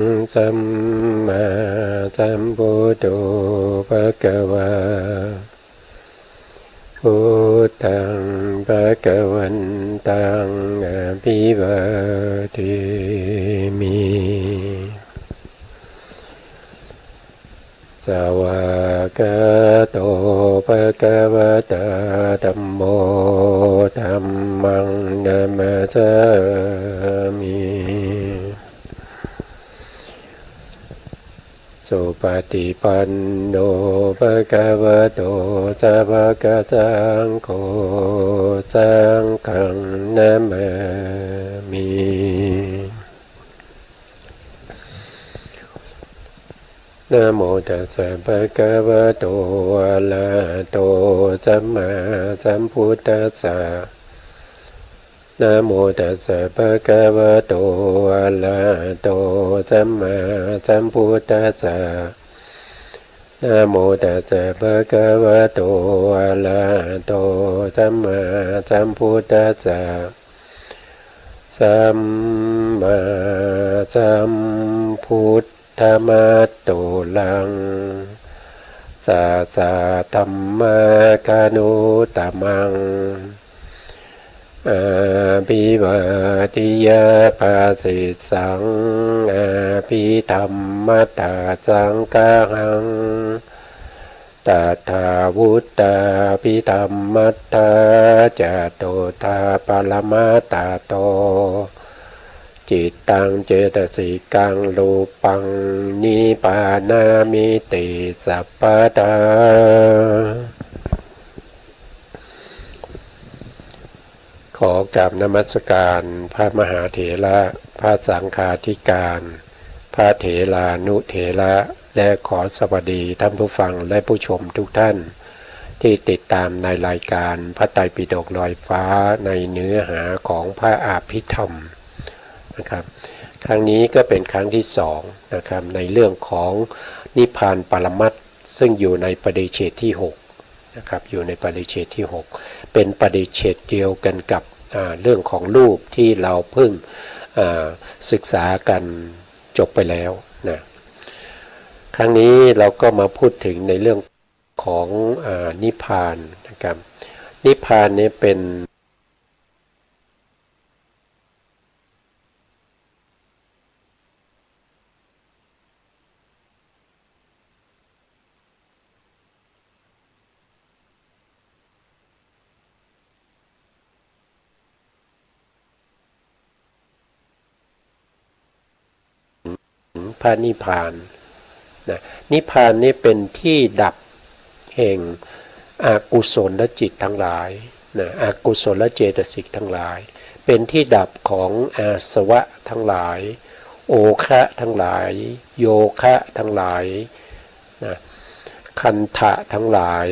สัมมาสัมพุทโธภะคะวาพุทธังภะคะวันตังอะภิวาเทมิสวากขาโตภะคะวะตาธัมโมธัมมังนัมมาสามิสุปฏิปันโนภะคะวะโตสาวกสังโฆสังฆังนะมามินะโมตัสสะภะคะวะโตอะระหะโตสัมมาสัมพุทธัสสะนะโมตัสสะภะคะวะโตอะระหะโตสัมมาสัมพุทธัสสะนะโมตัสสะภะคะวะโตอะระหะโตสัมมาสัมพุทธัสสะสัมมาสัมพุทธมัตโตลังสัสสะธัมมาคานุตมังอาภิวาทิยาภาสิสังอาภิธรรมัตถาสังฆังตัทธาวุตตาภิธรรมัตถาจโตธาปรมัตตาโตจิตตังเจตสิกังรูปังนิพพานามิติสัพพทาขอกราบนมัสการพระมหาเถระพระสังฆาธิการพระเถรานุเถระและขอสวัสดีท่านผู้ฟังและผู้ชมทุกท่านที่ติดตามในรายการพระไตรปิฎกลอยฟ้าในเนื้อหาของพระอภิธรรมนะครับครั้งนี้ก็เป็นครั้งที่สองนะครับในเรื่องของนิพพานปรมัตถ์ซึ่งอยู่ในปฏิเฉทที่6นะครับอยู่ในปฏิเฉทที่6เป็นปฏิเฉทเดียวกันกับเรื่องของรูปที่เราเพิ่งศึกษากันจบไปแล้วนะครั้งนี้เราก็มาพูดถึงในเรื่องของนิพพานนะครับนิพพานเนี่ยเป็นพระนิพพานนะนิพพานนี่เป็นที่ดับแห่งอกุศลจิตทั้งหลายนะอกุศลเจตสิกทั้งหลายเป็นที่ดับของอาสวะทั้งหลายโอคะทั้งหลายโยคะทั้งหลายนะคันธะทั้งหลาย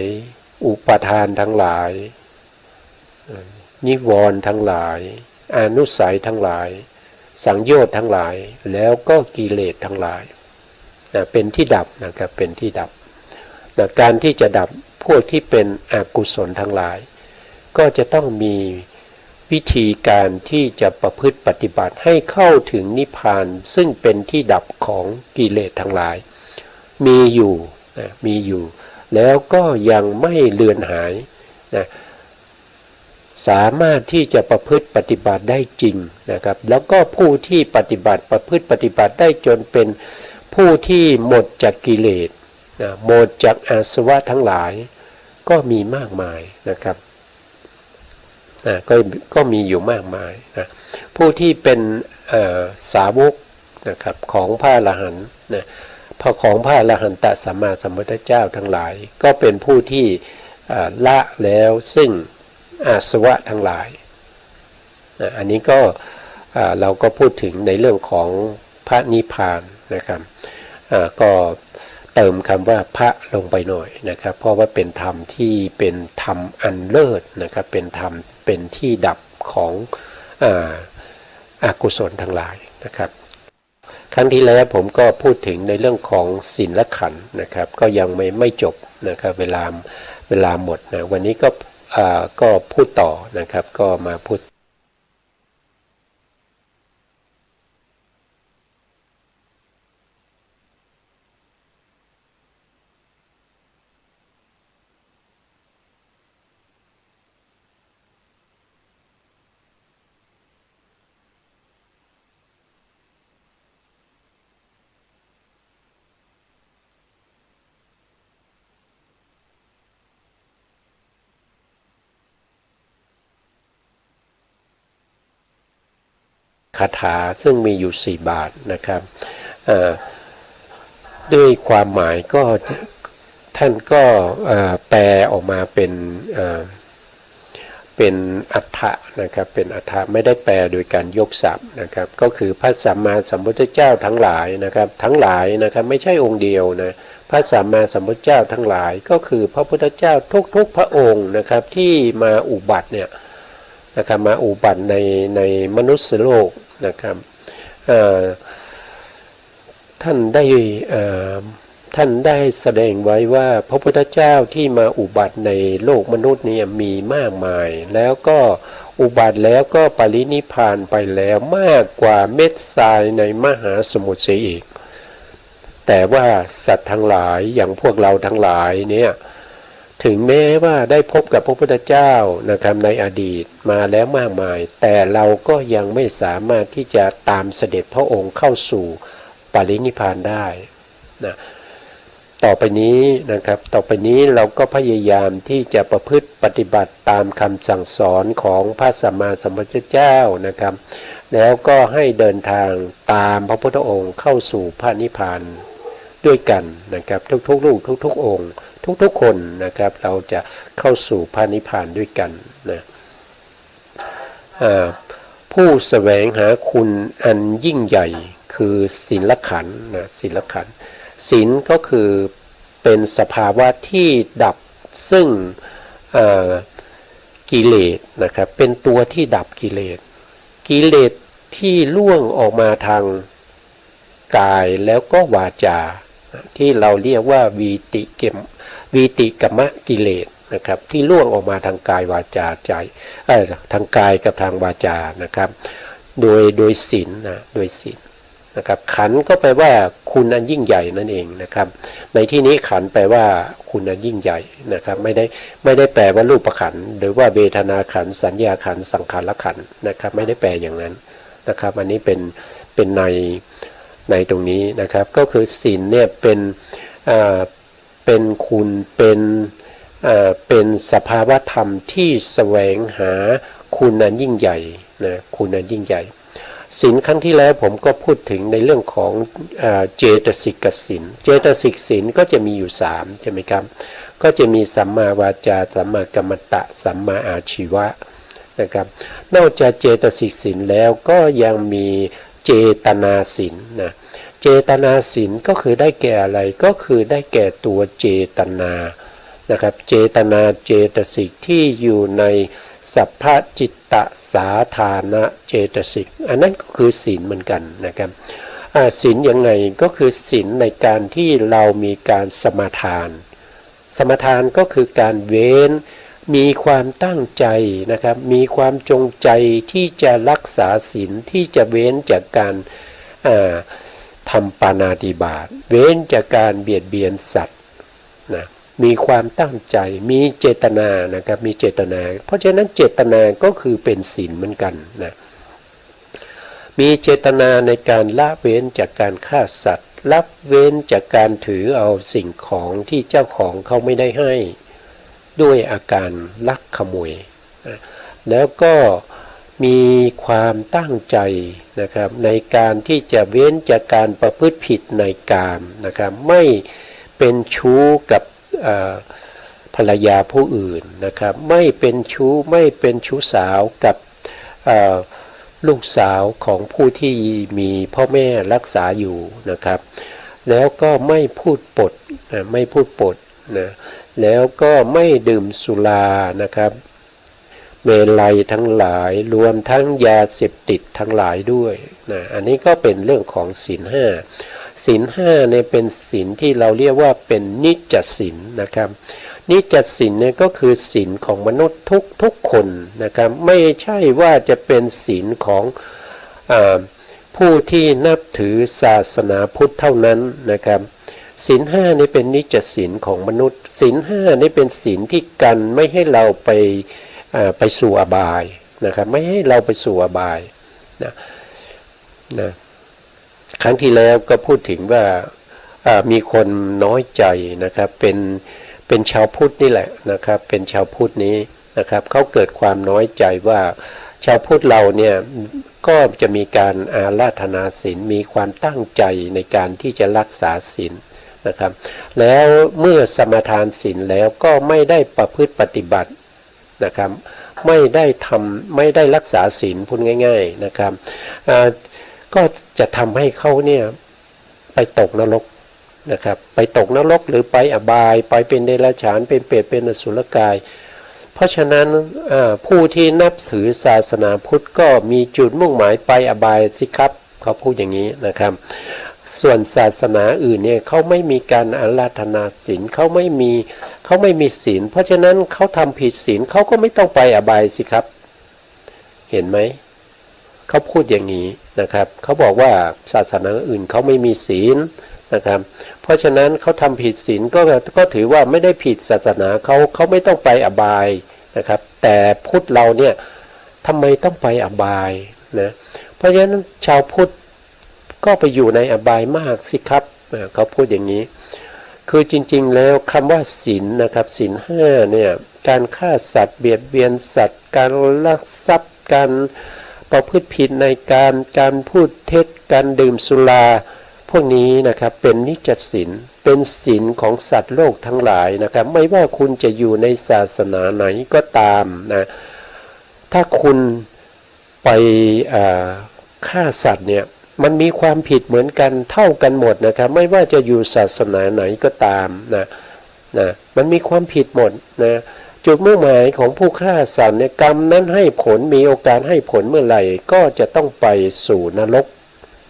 อุปทานทั้งหลายนิวรณ์ทั้งหลายอนุสัยทั้งหลายสังโยชน์ทั้งหลายแล้วก็กิเลสทั้งหลายนะเป็นที่ดับนะครับเป็นที่ดับนะการที่จะดับพวกที่เป็นอกุศลทั้งหลายก็จะต้องมีวิธีการที่จะประพฤติปฏิบัติให้เข้าถึงนิพพานซึ่งเป็นที่ดับของกิเลสทั้งหลายมีอยู่นะมีอยู่แล้วก็ยังไม่เลือนหายนะสามารถที่จะประพฤติปฏิบัติได้จริงนะครับแล้วก็ผู้ที่ปฏิบัติประพฤติปฏิบัติได้จนเป็นผู้ที่หมดจากกิเลสนะหมดจากอาสวะทั้งหลายก็มีมากมายนะครับก็มีอยู่มากมายนะผู้ที่เป็นสาวกนะครับของพระอรหันต์นะของพระอรหันตสัมมาสัมพุทธเจ้าทั้งหลายก็เป็นผู้ที่ละแล้วซึ่งอาสวะทั้งหลายนะอันนี้ก็เราก็พูดถึงในเรื่องของพระนิพพานนะครับก็เติมคำว่าพระลงไปหน่อยนะครับเพราะว่าเป็นธรรมที่เป็นธรรมอันเลิศนะครับเป็นธรรมเป็นที่ดับของอกุศลทั้งหลายนะครับครั้งที่แล้วผมก็พูดถึงในเรื่องของศีลและขันธ์นะครับก็ยังไม่จบนะครับเวลาหมดนะวันนี้ก็พูดต่อนะครับก็มาพูด คาถาซึ่งมีอยู่4 บาทนะครับด้วยความหมายก็ท่านก็แปลออกมาเป็นอัฏฐะนะครับเป็นอัฏฐะไม่ได้แปลโดยการยกศัพท์นะครับก็คือพระสัมมาสัมพุทธเจ้าทั้งหลายนะครับทั้งหลายนะครับไม่ใช่องค์เดียวนะพระสัมมาสัมพุทธเจ้าทั้งหลายก็คือพระพุทธเจ้าทุกพระองค์นะครับที่มาอุบัติเนี่ยนะครับมาอุบัติในมนุษย์โลกนะครับท่านได้แสดงไว้ว่าพระพุทธเจ้าที่มาอุบัติในโลกมนุษย์นี่มีมากมายแล้วก็อุบัติแล้วก็ปรินิพพานไปแล้วมากกว่าเม็ดทรายในมหาสมุทรเสียอีกแต่ว่าสัตว์ทั้งหลายอย่างพวกเราทั้งหลายเนี่ยถึงแม้ว่าได้พบกับพระพุทธเจ้านะครับในอดีตมาแล้วมากมายแต่เราก็ยังไม่สามารถที่จะตามเสด็จพระองค์เข้าสู่ปรินิพพานได้นะต่อไปนี้นะครับต่อไปนี้เราก็พยายามที่จะประพฤติปฏิบัติตามคำสั่งสอนของพระสัมมาสัมพุทธเจ้านะครับแล้วก็ให้เดินทางตามพระพุทธองค์เข้าสู่พระนิพพานด้วยกันนะครับทุกๆลูกทุกๆองค์ทุกๆคนนะครับเราจะเข้าสู่พระนิพพานด้วยกันนะผู้แสวงหาคุณอันยิ่งใหญ่คือศีลขันธ์นะศีลขันธ์ศีลก็คือเป็นสภาวะที่ดับซึ่งกิเลสนะครับเป็นตัวที่ดับกิเลสที่ล่วงออกมาทางกายแล้วก็วาจาที่เราเรียกว่าวีติกมะกิเลสนะครับที่ล่วงออกมาทางกายวาจาใจทางกายกับทางวาจานะครับโดยศีลนะโดยศีลนะครับขันธ์ก็แปลว่าคุณอันยิ่งใหญ่นั่นเองนะครับในที่นี้ขันธ์แปลว่าคุณอันยิ่งใหญ่นะครับไม่ได้แปลว่ารูปขันธ์หรือว่าเวทนาขันธ์สัญญาขันธ์สังขารขันธ์นะครับไม่ได้แปลอย่างนั้นนะครับอันนี้เป็นในตรงนี้นะครับก็คือศีลเนี่ยเป็นคุณเป็นสภาวธรรมที่แสวงหาคุณอันยิ่งใหญ่นะคุณอันยิ่งใหญ่ศีลครั้งที่แล้วผมก็พูดถึงในเรื่องของเจตสิกศีลเจตสิกศีลก็จะมีอยู่3ใช่ไหมครับก็จะมีสัมมาวาจาสัมมากัมมันตะสัมมาอาชีวะนะครับนอกจากเจตสิกศีลแล้วก็ยังมีเจตนาศีลนะเจตนาศีลก็คือได้แก่อะไรก็คือได้แก่ตัวเจตนานะครับเจตนาเจตสิกที่อยู่ในสัพพจิตตสาธานะเจตสิกอันนั้นก็คือศีลเหมือนกันนะครับศีลยังไงก็คือศีลในการที่เรามีการสมาทานก็คือการเว้นมีความตั้งใจนะครับมีความจงใจที่จะรักษาศีลที่จะเว้นจากการทำปาณาติบาตเว้นจากการเบียดเบียนสัตว์นะมีความตั้งใจมีเจตนานะครับมีเจตนาเพราะฉะนั้นเจตนาก็คือเป็นศีลเหมือนกันนะมีเจตนาในการละเว้นจากการฆ่าสัตว์ละเว้นจากการถือเอาสิ่งของที่เจ้าของเขาไม่ได้ให้ด้วยอาการลักขโมยนะแล้วก็มีความตั้งใจนะครับในการที่จะเว้นจากการประพฤติผิดในกามนะครับไม่เป็นชู้กับภรรยาผู้อื่นนะครับไม่เป็นชู้สาวกับลูกสาวของผู้ที่มีพ่อแม่รักษาอยู่นะครับแล้วก็ไม่พูดปดนะแล้วก็ไม่ดื่มสุรานะครับเมลัยทั้งหลายรวมทั้งยาเสพติดทั้งหลายด้วยนะอันนี้ก็เป็นเรื่องของศีล5ศีล5เนี่ยเป็นศีลที่เราเรียกว่าเป็นนิจจศีลนะครับนิจจศีลเนี่ยก็คือศีลของมนุษย์ทุกคนนะครับไม่ใช่ว่าจะเป็นศีลของผู้ที่นับถือศาสนาพุทธเท่านั้นนะครับศีล5นี่เป็นนิจจศีลของมนุษย์ศีล5นี่เป็นศีลที่กันไม่ให้เราไปสู่อบายนะครับไม่ให้เราไปสู่อบายนะครั้งที่แล้วก็พูดถึงว่ามีคนน้อยใจนะครับเป็นชาวพุทธนี่แหละนะครับเป็นชาวพุทธนี้นะครับเขาเกิดความน้อยใจว่าชาวพุทธเราเนี่ย ก็จะมีการอาราธนาศีลมีความตั้งใจในการที่จะรักษาศีลนะครับแล้วเมื่อสมาทานศีลแล้วก็ไม่ได้ประพฤติปฏิบัตินะครับไม่ได้รักษาศีลพูดง่ายๆนะครับก็จะทำให้เขาเนี่ยไปตกนรกนะครับไปตกนรกหรือไปอบายไปเป็นเดรัจฉานเป็นเปรตเป็นอสุรกายเพราะฉะนั้นผู้ที่นับถือศาสนาพุทธก็มีจุดมุ่งหมายไปอบายสิครับเขาพูดอย่างนี้นะครับส่วนศาสนาอื่นเนี่ยเขาไม่มีการอาราธนาศีลเขาไม่มีศีลเพราะฉะนั้นเขาทำผิดศีลเขาก็ไม่ต้องไปอบายสิครับเห็นไหมเขาพูดอย่างนี้นะครับเขาบอกว่าศาสนาอื่นเขาไม่มีศีลนะครับเพราะฉะนั้นเขาทำผิดศีลก็ถือว่าไม่ได้ผิดศาสนาเขาไม่ต้องไปอบายนะครับแต่พุทธเราเนี่ยทำไมต้องไปอบายนะเพราะฉะนั้นชาวพุทธก็ไปอยู่ในอบายมากสิครับเขาพูดอย่างนี้คือจริงๆแล้วคำว่าศีลนะครับศีลห้าเนี่ยการฆ่าสัตว์เบียดเบียนสัตว์การลักทรัพย์การประพฤติผิดในการพูดเท็จการดื่มสุราพวกนี้นะครับเป็นนิจศีลเป็นศีลของสัตว์โลกทั้งหลายนะครับไม่ว่าคุณจะอยู่ในศาสนาไหนก็ตามนะถ้าคุณไปฆ่าสัตว์เนี่ยมันมีความผิดเหมือนกันเท่ากันหมดนะครับไม่ว่าจะอยู่ศาสนาไหนก็ตามนะมันมีความผิดหมดนะจุดมุ่งหมายของผู้ฆ่าสัตว์เนี่ยกรรมนั้นให้ผลมีโอกาสให้ผลเมื่อไหร่ก็จะต้องไปสู่นรก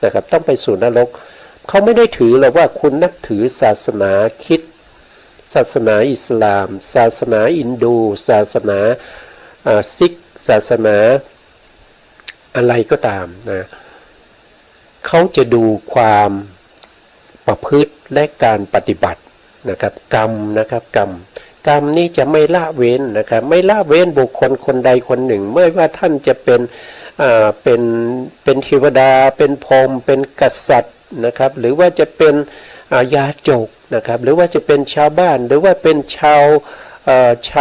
นะครับต้องไปสู่นรกเขาไม่ได้ถือหรอกว่าคุณนับถือศาสนาคริสต์ศาสนาอิสลามศาสนาอินดูศาสนาซิกศาสนาอะไรก็ตามนะเขาจะดูความประพฤติและการปฏิบัตินะครับกรรมนะครับกรรมนี้จะไม่ละเว้นนะครับไม่ละเว้นบุคคลคนใดคนหนึ่งไม่ว่าท่านจะเป็นเทวดาเป็นพรหมเป็นกษัตริย์นะครับหรือว่าจะเป็นยาจกนะครับหรือว่าจะเป็นชาวบ้านหรือว่าเป็นช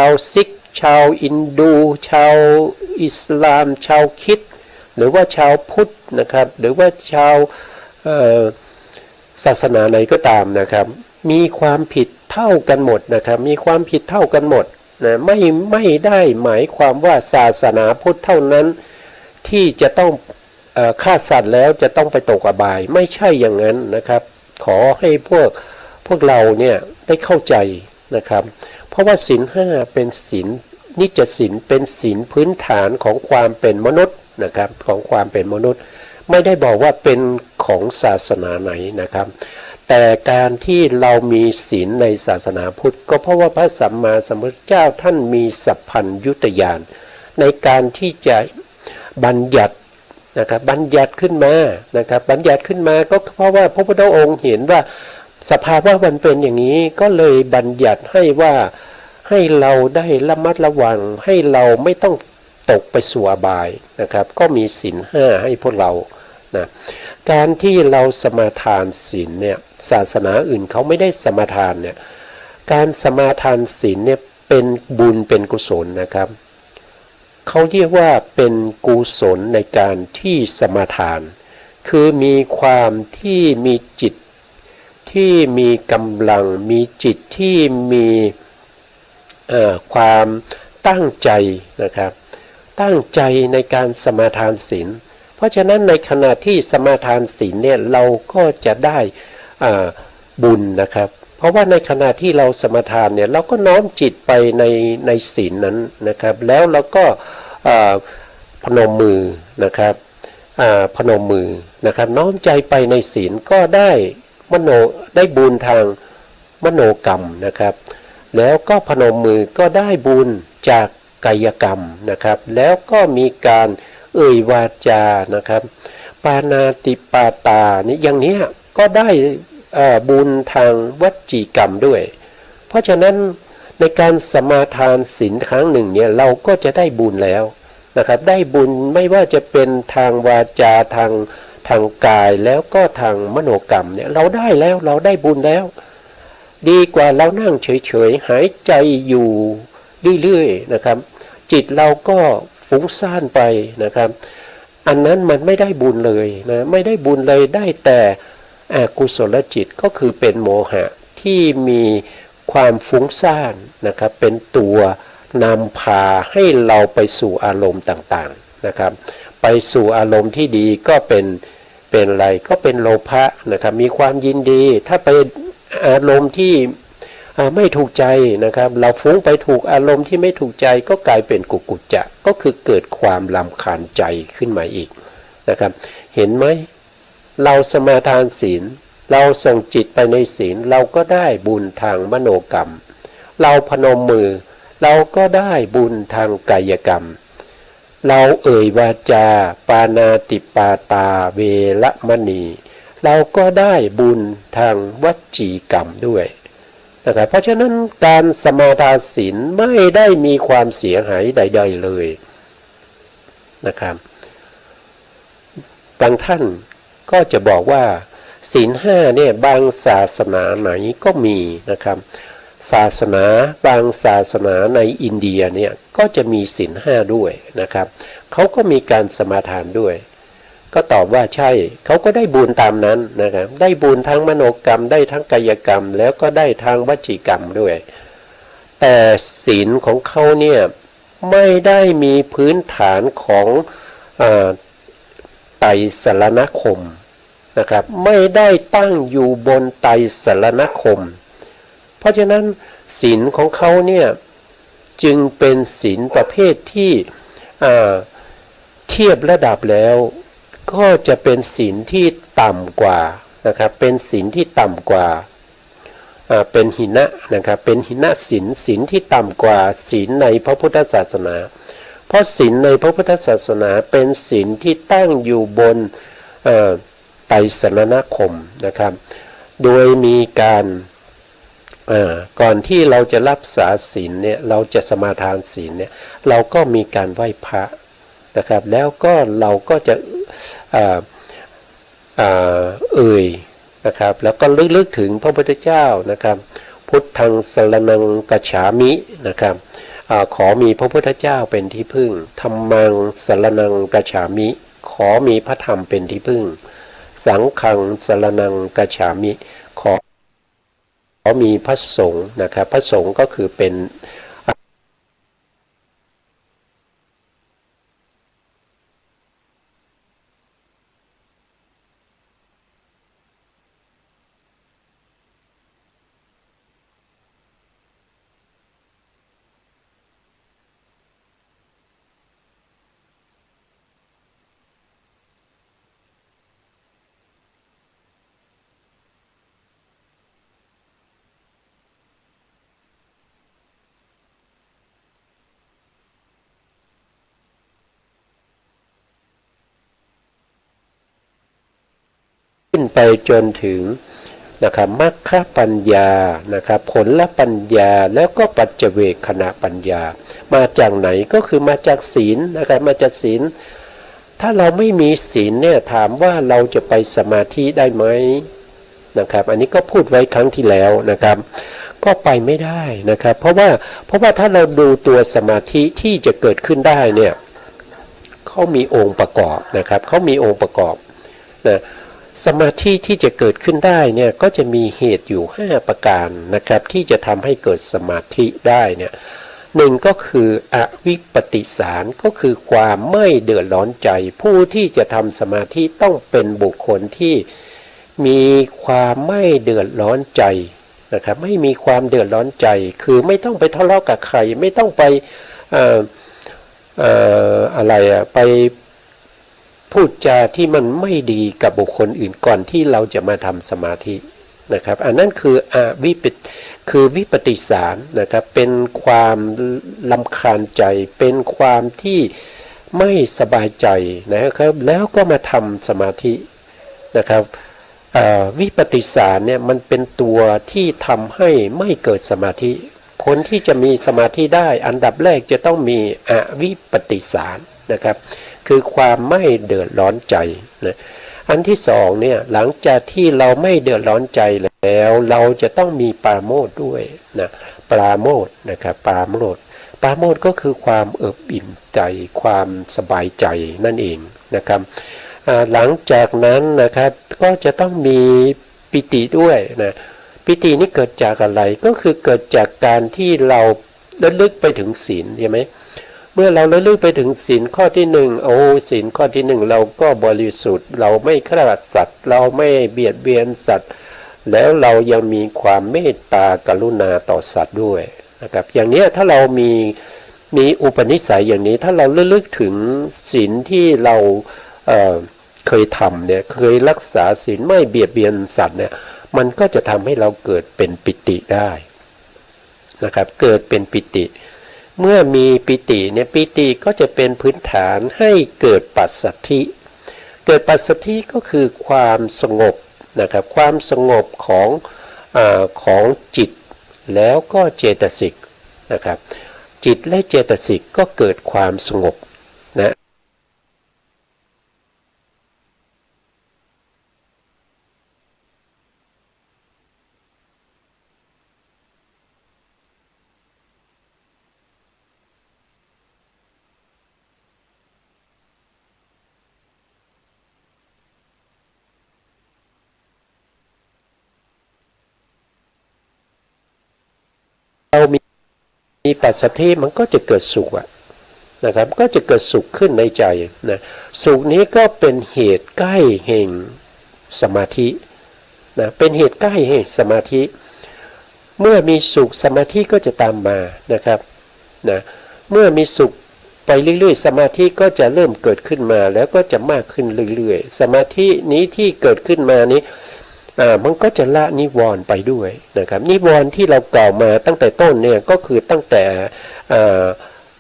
าวซิกชาวอินดูชาวอิสลามชาวคริสต์หรือว่าชาวพุทธนะครับหรือว่าชาวศาสนาไหนก็ตามนะครับมีความผิดเท่ากันหมดนะครับมีความผิดเท่ากันหมดนะไม่ได้หมายความว่าศาสนาพุทธเท่านั้นที่จะต้องฆ่าสัตว์แล้วจะต้องไปตกอบายไม่ใช่อย่างนั้นนะครับขอให้พวกเราเนี่ยได้เข้าใจนะครับเพราะว่าศีลห้าเป็นศีลนิจศีลเป็นศีลพื้นฐานของความเป็นมนุษย์นะครับของความเป็นมนุษย์ไม่ได้บอกว่าเป็นของศาสนาไหนนะครับแต่การที่เรามีศีลในศาสนาพุทธก็เพราะว่าพระสัมมาสัมพุทธเจ้าท่านมีสัพพัญญุตญาณในการที่จะบัญญัตินะครับบัญญัติขึ้นมานะครับบัญญัติขึ้นมาก็เพราะว่าพระพุทธองค์เห็นว่าสภาวะมันเป็นอย่างนี้ก็เลยบัญญัติให้เราได้ระมัดระวังให้เราไม่ต้องตกไปสู่อบายนะครับก็มีศีลห้าให้พวกเรานะการที่เราสมาทานศีลเนี่ยศาสนาอื่นเขาไม่ได้สมาทานเนี่ยการสมาทานศีลเนี่ยเป็นบุญเป็นกุศลนะครับเขาเรียกว่าเป็นกุศลในการที่สมาทานคือมีความที่มีจิตที่มีกำลังมีจิตที่มีความตั้งใจนะครับตั้งใจในการสมาทานศีลเพราะฉะนั้นในขณะที่สมาทานศีลเนี่ยเราก็จะได้บุญนะครับเพราะว่าในขณะที่เราสมาทานเนี่ยเราก็น้อมจิตไปในศีลนั้นนะครับแล้วเราก็พนมมือนะครับพนมมือนะครับน้อมใจไปในศีลก็ได้ได้บุญทางมโนกรรมนะครับแล้วก็พนมมือก็ได้บุญจากกายกรรมนะครับแล้วก็มีการเอ่ยวาจานะครับปานาติปาตานี่อย่างนี้ก็ได้บุญทางวจีกรรมด้วยเพราะฉะนั้นในการสมาทานศีลครั้งหนึ่งเนี่ยเราก็จะได้บุญแล้วนะครับได้บุญไม่ว่าจะเป็นทางวาจาทางกายแล้วก็ทางมโนกรรมเนี่ยเราได้แล้วเราได้บุญแล้วดีกว่าเรานั่งเฉยๆหายใจอยู่เรื่อยๆนะครับจิตเราก็ฟุ้งซ่านไปนะครับ อันนั้นมันไม่ได้บุญเลยนะไม่ได้บุญเลยได้แต่อกุศลจิตก็คือเป็นโมหะที่มีความฟุ้งซ่านนะครับเป็นตัวนำพาให้เราไปสู่อารมณ์ต่างๆนะครับไปสู่อารมณ์ที่ดีก็เป็นอะไรก็เป็นโลภะนะครับมีความยินดีถ้าไปอารมณ์ที่ไม่ถูกใจนะครับเราฟุ้งไปถูกอารมณ์ที่ไม่ถูกใจก็กลายเป็นกุกุจจะก็คือเกิดความรำคาญใจขึ้นมาอีกนะครับเห็นไหมเราสมาทานศีลเราส่งจิตไปในศีลเราก็ได้บุญทางมโนกรรมเราพนมมือเราก็ได้บุญทางกายกรรมเราเอ่ยวาจาปานาติปาตาเวรมณีเราก็ได้บุญทางวจีกรรมด้วยนะครับเพราะฉะนั้นการสมาทานศีลไม่ได้มีความเสียหายใดๆเลยนะครับบางท่านก็จะบอกว่าศีลห้าเนี่ยบางศาสนาไหนก็มีนะครับศาสนาบางศาสนาในอินเดียเนี่ยก็จะมีศีลห้าด้วยนะครับเขาก็มีการสมาทานด้วยก็ตอบว่าใช่เขาก็ได้บุญตามนั้นนะครับได้บุญทั้งมโนกรรมได้ทั้งกายกรรมแล้วก็ได้ทางวจีกรรมด้วยแต่ศีลของเขาเนี่ยไม่ได้มีพื้นฐานของไตรสรณคมนะครับไม่ได้ตั้งอยู่บนไตรสรณคมเพราะฉะนั้นศีลของเขาเนี่ยจึงเป็นศีลประเภทที่เทียบระดับแล้วก็จะเป็นศีลที่ต่ำกว่านะครับเป็นศีลที่ต่ำกว่าเป็นหินะนะครับเป็นหินะศีลที่ต่ำกว่าศีลในพระพุทธศาสนาเพราะศีลในพระพุทธศาสนาเป็นศีลที่ตั้งอยู่บนไตรสรณคมนะครับโดยมีการก่อนที่เราจะรับษาศีลเนี่ยเราจะสมาทานศีลเนี่ยเราก็มีการไหว้พระนะครับแล้วก็เราก็จะเอ่ยนะครับแล้วก็ลึกถึงพระพุทธเจ้านะครับพุทธังสรณังกัจฉามินะครับขอมีพระพุทธเจ้าเป็นที่พึ่งธัมมังสรณังกัจฉามิขอมีพระธรรมเป็นที่พึ่งสังฆังสรณังกัจฉามิขอมีพระสงฆ์นะครับพระสงฆ์ก็คือเป็นขึ้นไปจนถึงนะครับมรรคปัญญานะครับผลปัญญาแล้วก็ปัจเจเวคขณะปัญญามาจากไหนก็คือมาจากศีลนะครับมาจากศีลถ้าเราไม่มีศีลเนี่ยถามว่าเราจะไปสมาธิได้ไหมนะครับอันนี้ก็พูดไว้ครั้งที่แล้วนะครับก็ไปไม่ได้นะครับเพราะว่าถ้าเราดูตัวสมาธิที่จะเกิดขึ้นได้เนี่ยเขามีองค์ประกอบนะครับเขามีองค์ประกอบนะสมาธิที่จะเกิดขึ้นได้เนี่ยก็จะมีเหตุอยู่5ประการนะครับที่จะทำให้เกิดสมาธิได้เนี่ยหนึ่งก็คืออวิปปิสารก็คือความไม่เดือดร้อนใจผู้ที่จะทำสมาธิต้องเป็นบุคคลที่มีความไม่เดือดร้อนใจนะครับไม่มีความเดือดร้อนใจคือไม่ต้องไปทะเลาะกับใครไม่ต้องไปไปพูดจาที่มันไม่ดีกับบุคคลอื่นก่อนที่เราจะมาทำสมาธินะครับอันนั้นคือวิปฏิสารนะครับเป็นความรำคาญใจเป็นความที่ไม่สบายใจนะครับแล้วก็มาทำสมาธินะครับวิปฏิสารเนี่ยมันเป็นตัวที่ทำให้ไม่เกิดสมาธิคนที่จะมีสมาธิได้อันดับแรกจะต้องมีอวิปปิสารนะครับคือความไม่เดือดร้อนใจนะอันที่สองเนี่ยหลังจากที่เราไม่เดือดร้อนใจแล้วเราจะต้องมีปราโมทย์ด้วยนะปราโมทย์นะครับปราโมทย์ก็คือความเอิบอิ่มใจความสบายใจนั่นเอง นะครับหลังจากนั้นนะครับก็จะต้องมีปิติด้วยนะปิตินี้เกิดจากอะไรก็คือเกิดจากการที่เราระลึกไปถึงศีลใช่ไหมเมื่อเราระลึกไปถึงศีลข้อที่หนึ่งศีลข้อที่หนึ่งเราก็บริสุทธิ์เราไม่ฆ่าสัตว์เราไม่เบียดเบียนสัตว์แล้วเรายังมีความเมตตากรุณาต่อสัตว์ด้วยนะครับอย่างนี้ถ้าเรามีอุปนิสัยอย่างนี้ถ้าเราระลึกถึงศีลที่เราเคยทำเนี่ยเคยรักษาศีลไม่เบียดเบียนสัตว์เนี่ยมันก็จะทำให้เราเกิดเป็นปิติได้นะครับเกิดเป็นปิติเมื่อมีปิติเนี่ยปิติก็จะเป็นพื้นฐานให้เกิดปัสสัทธิเกิดปัสสัทธิก็คือความสงบนะครับความสงบของจิตแล้วก็เจตสิกนะครับจิตและเจตสิกก็เกิดความสงบนะเรามีปัสสัทธิมันก็จะเกิดสุขนะครับก็จะเกิดสุขขึ้นในใจนะสุขนี้ก็เป็นเหตุใกล้แห่งสมาธินะเป็นเหตุใกล้แห่งสมาธิเมื่อมีสุขสมาธิก็จะตามมานะครับนะเมื่อมีสุขไปเรื่อยๆสมาธิก็จะเริ่มเกิดขึ้นมาแล้วก็จะมากขึ้นเรื่อยๆสมาธินี้ที่เกิดขึ้นมานี้มันก็จะละนิวรณ์ไปด้วยนะครับนิวรณ์ที่เรากล่าวมาตั้งแต่ต้นเนี่ยก็คือตั้งแต่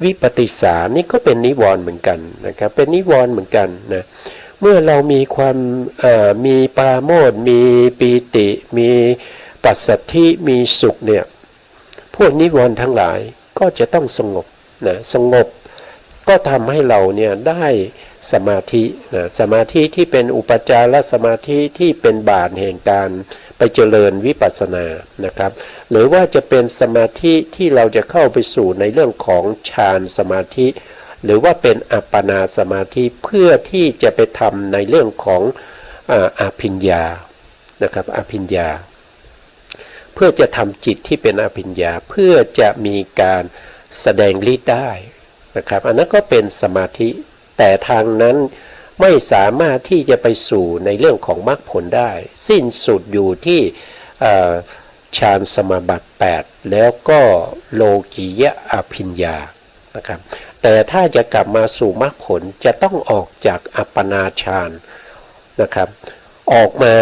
วิปฏิสารนี่ก็เป็นนิวรณ์เหมือนกันนะครับเป็นนิวรณ์เหมือนกันนะเมื่อเรามีความมีปราโมทย์มีปีติมีปัสสัทธิมีสุขเนี่ยพวกนิวรณ์ทั้งหลายก็จะต้องสงบนะสงบก็ทำให้เราเนี่ยได้สมาธินะสมาธิที่เป็นอุปจารสมาธิที่เป็นบาทแห่งการไปเจริญวิปัสสนานะครับหรือว่าจะเป็นสมาธิที่เราจะเข้าไปสู่ในเรื่องของฌานสมาธิหรือว่าเป็นอัปปนาสมาธิเพื่อที่จะไปทำในเรื่องของอภิญญานะครับอภิญญาเพื่อจะทำจิตที่เป็นอภิญญาเพื่อจะมีการแสดงฤทธิ์ได้นะครับอันนั้นก็เป็นสมาธิแต่ทางนั้นไม่สามารถที่จะไปสู่ในเรื่องของมรรคผลได้สิ้นสุดอยู่ที่ฌานสมาบัติ8แล้วก็โลกียะอภิญญานะครับแต่ถ้าจะกลับมาสู่มรรคผลจะต้องออกจากอัปปนาฌานนะครับออกมา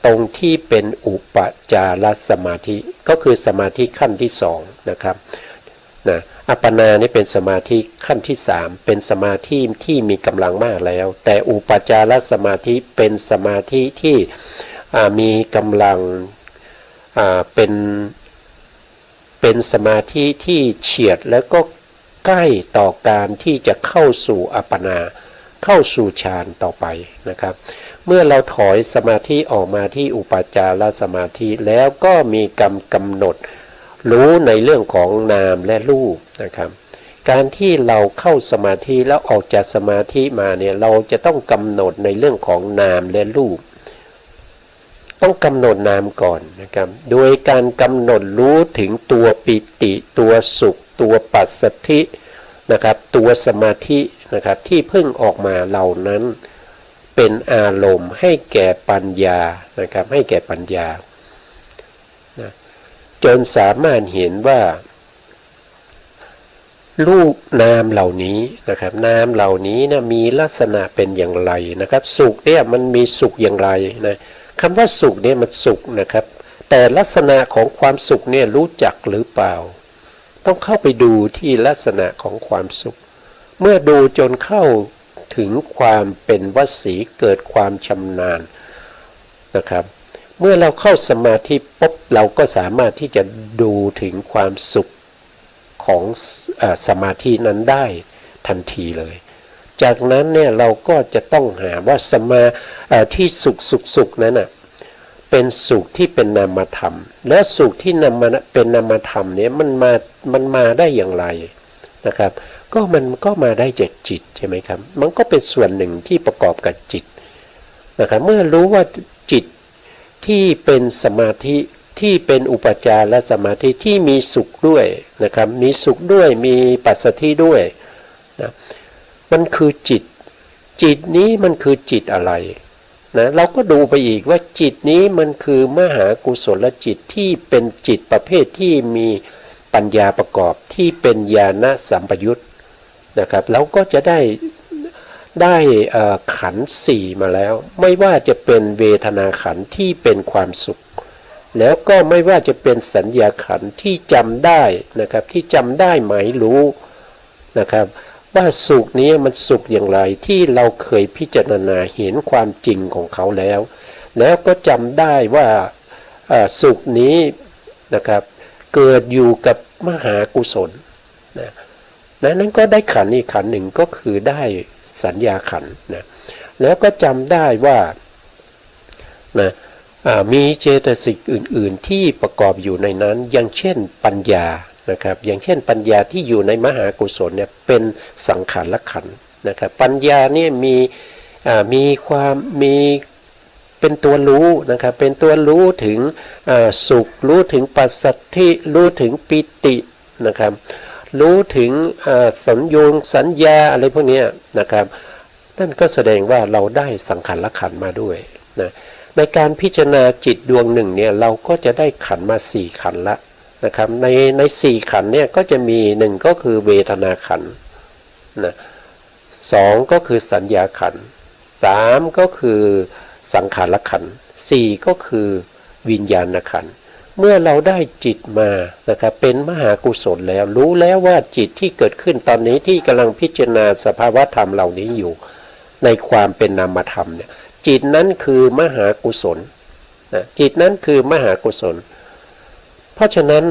ตรงที่เป็นอุปจารสมาธิก็คือสมาธิขั้นที่2นะครับนะอัปปนานี่เป็นสมาธิขั้นที่3เป็นสมาธิที่มีกำลังมากแล้วแต่อุปจารสมาธิเป็นสมาธิที่มีกำลังเป็นสมาธิที่เฉียดแล้วก็ใกล้ต่อการที่จะเข้าสู่อัปปนาเข้าสู่ฌานต่อไปนะครับเมื่อเราถอยสมาธิออกมาที่อุปจารสมาธิแล้วก็มีกำหนดรู้ในเรื่องของนามและรูปนะครับการที่เราเข้าสมาธิแล้วออกจากสมาธิมาเนี่ยเราจะต้องกำหนดในเรื่องของนามและรูปต้องกำหนดนามก่อนนะครับโดยการกำหนดรู้ถึงตัวปิติตัวสุขตัวปัสสัทธินะครับตัวสมาธินะครับที่เพิ่งออกมาเหล่านั้นเป็นอารมณ์ให้แก่ปัญญานะครับให้แก่ปัญญานะจนสามารถเห็นว่ารูปนามเหล่านี้นะครับนามเหล่านี้นะมีลักษณะเป็นอย่างไรนะครับสุขเนี่ยมันมีสุขอย่างไรนะคำว่าสุขเนี่ยมันสุขนะครับแต่ลักษณะของความสุขเนี่ยรู้จักหรือเปล่าต้องเข้าไปดูที่ลักษณะของความสุขเมื่อดูจนเข้าถึงความเป็นวสีเกิดความชำนาญนะครับเมื่อเราเข้าสมาธิปุ๊บเราก็สามารถที่จะดูถึงความสุขของสมาธินั้นได้ทันทีเลยจากนั้นเนี่ยเราก็จะต้องหาว่าที่สุขนั้นน่ะเป็นสุขที่เป็นนามธรรมและสุขที่เป็นนามธรรมเนี่ยมันมาได้อย่างไรนะครับ มันก็มาได้จากจิตใช่ไหมครับมันก็เป็นส่วนหนึ่งที่ประกอบกับจิตนะครับเมื่อรู้ว่าจิตที่เป็นสมาธิที่เป็นอุปจารสมาธิที่มีสุขด้วยนะครับมีสุขด้วยมีปัสสัทธิด้วยนะมันคือจิตนี้มันคือจิตอะไรนะเราก็ดูไปอีกว่าจิตนี้มันคือมหากุศลจิตที่เป็นจิตประเภทที่มีปัญญาประกอบที่เป็นญาณสัมปยุตนะครับเราก็จะได้ขันธ์สี่มาแล้วไม่ว่าจะเป็นเวทนาขันธ์ที่เป็นความสุขแล้วก็ไม่ว่าจะเป็นสัญญาขันธ์ที่จำได้นะครับที่จำได้หมายรู้นะครับว่าสุขนี้มันสุขอย่างไรที่เราเคยพิจารณาเห็นความจริงของเขาแล้วก็จำได้ว่าสุขนี้นะครับเกิดอยู่กับมหากุศลนั้นก็ได้ขันธ์อีกขันธ์หนึ่งก็คือได้สัญญาขันธ์นะแล้วก็จำได้ว่านะมีเจตสิกอื่นๆที่ประกอบอยู่ในนั้นอย่างเช่นปัญญานะครับอย่างเช่นปัญญาที่อยู่ในมหากุศลเนี่ยเป็นสังขารขันธ์นะครับปัญญาเนี่ยมีความเป็นตัวรู้นะครับเป็นตัวรู้ถึงสุขรู้ถึงปัสสัทธิรู้ถึงปิตินะครับรู้ถึงสัญญาอะไรพวกนี้นะครับนั่นก็แสดงว่าเราได้สังขารขันธ์มาด้วยนะในการพิจารณาจิตดวงหนึ่งเนี่ยเราก็จะได้ขันธ์มา4ขันธ์ละนะครับใน4ขันธ์เนี่ยก็จะมี1ก็คือเวทนาขันธ์นะ2ก็คือสัญญาขันธ์3ก็คือสังขารขันธ์4ก็คือวิญญาณขันธ์เมื่อเราได้จิตมานะครับเป็นมหากุศลแล้วรู้แล้วว่าจิตที่เกิดขึ้นตอนนี้ที่กำลังพิจารณาสภาวะธรรมเหล่านี้อยู่ในความเป็นนามธรรมเนี่ยจิตนั้นคือมหากุศลนะจิตนั้นคือมหากุศลเพราะฉะนั้น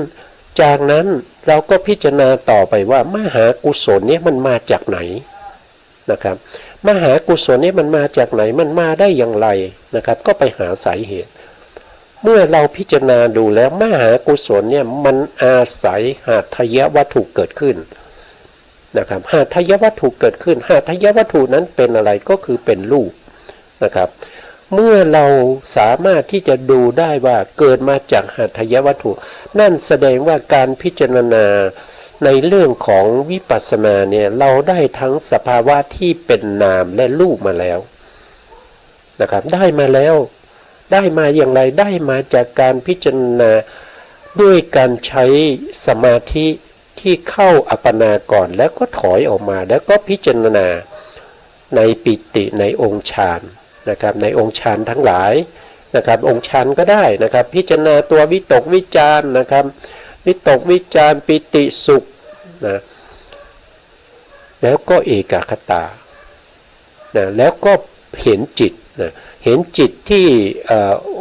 จากนั้นเราก็พิจารณาต่อไปว่ามหากุศลเนี่ยมันมาจากไหนนะครับมหากุศลเนี่ยมันมาจากไหนมันมาได้อย่างไรนะครับก็ไปหาสาเหตุเมื่อเราพิจารณาดูแล้วมหากุศลเนี่ยมันอาศัยหาทยวัตถุเกิดขึ้นนะครับหาทยวัตถุเกิดขึ้นหาทยวัตถุนั้นเป็นอะไรก็คือเป็นรูปนะครับเมื่อเราสามารถที่จะดูได้ว่าเกิดมาจากหาทยวัตถุนั่นแสดงว่าการพิจารณาในเรื่องของวิปัสสนาเนี่ยเราได้ทั้งสภาวะที่เป็นนามและรูปมาแล้วนะครับได้มาแล้วได้มาอย่างไรได้มาจากการพิจารณาด้วยการใช้สมาธิที่เข้าอัปปนาก่อนแล้วก็ถอยออกมาแล้วก็พิจารณาในปิติในองค์ฌานนะครับในองค์ฌานทั้งหลายนะครับองค์ฌานก็ได้นะครับพิจารณาตัววิตกวิจารนะครับวิตกวิจารปิติสุขนะแล้วก็เอกคตานะแล้วก็เห็นจิตนะเห็นจิตที่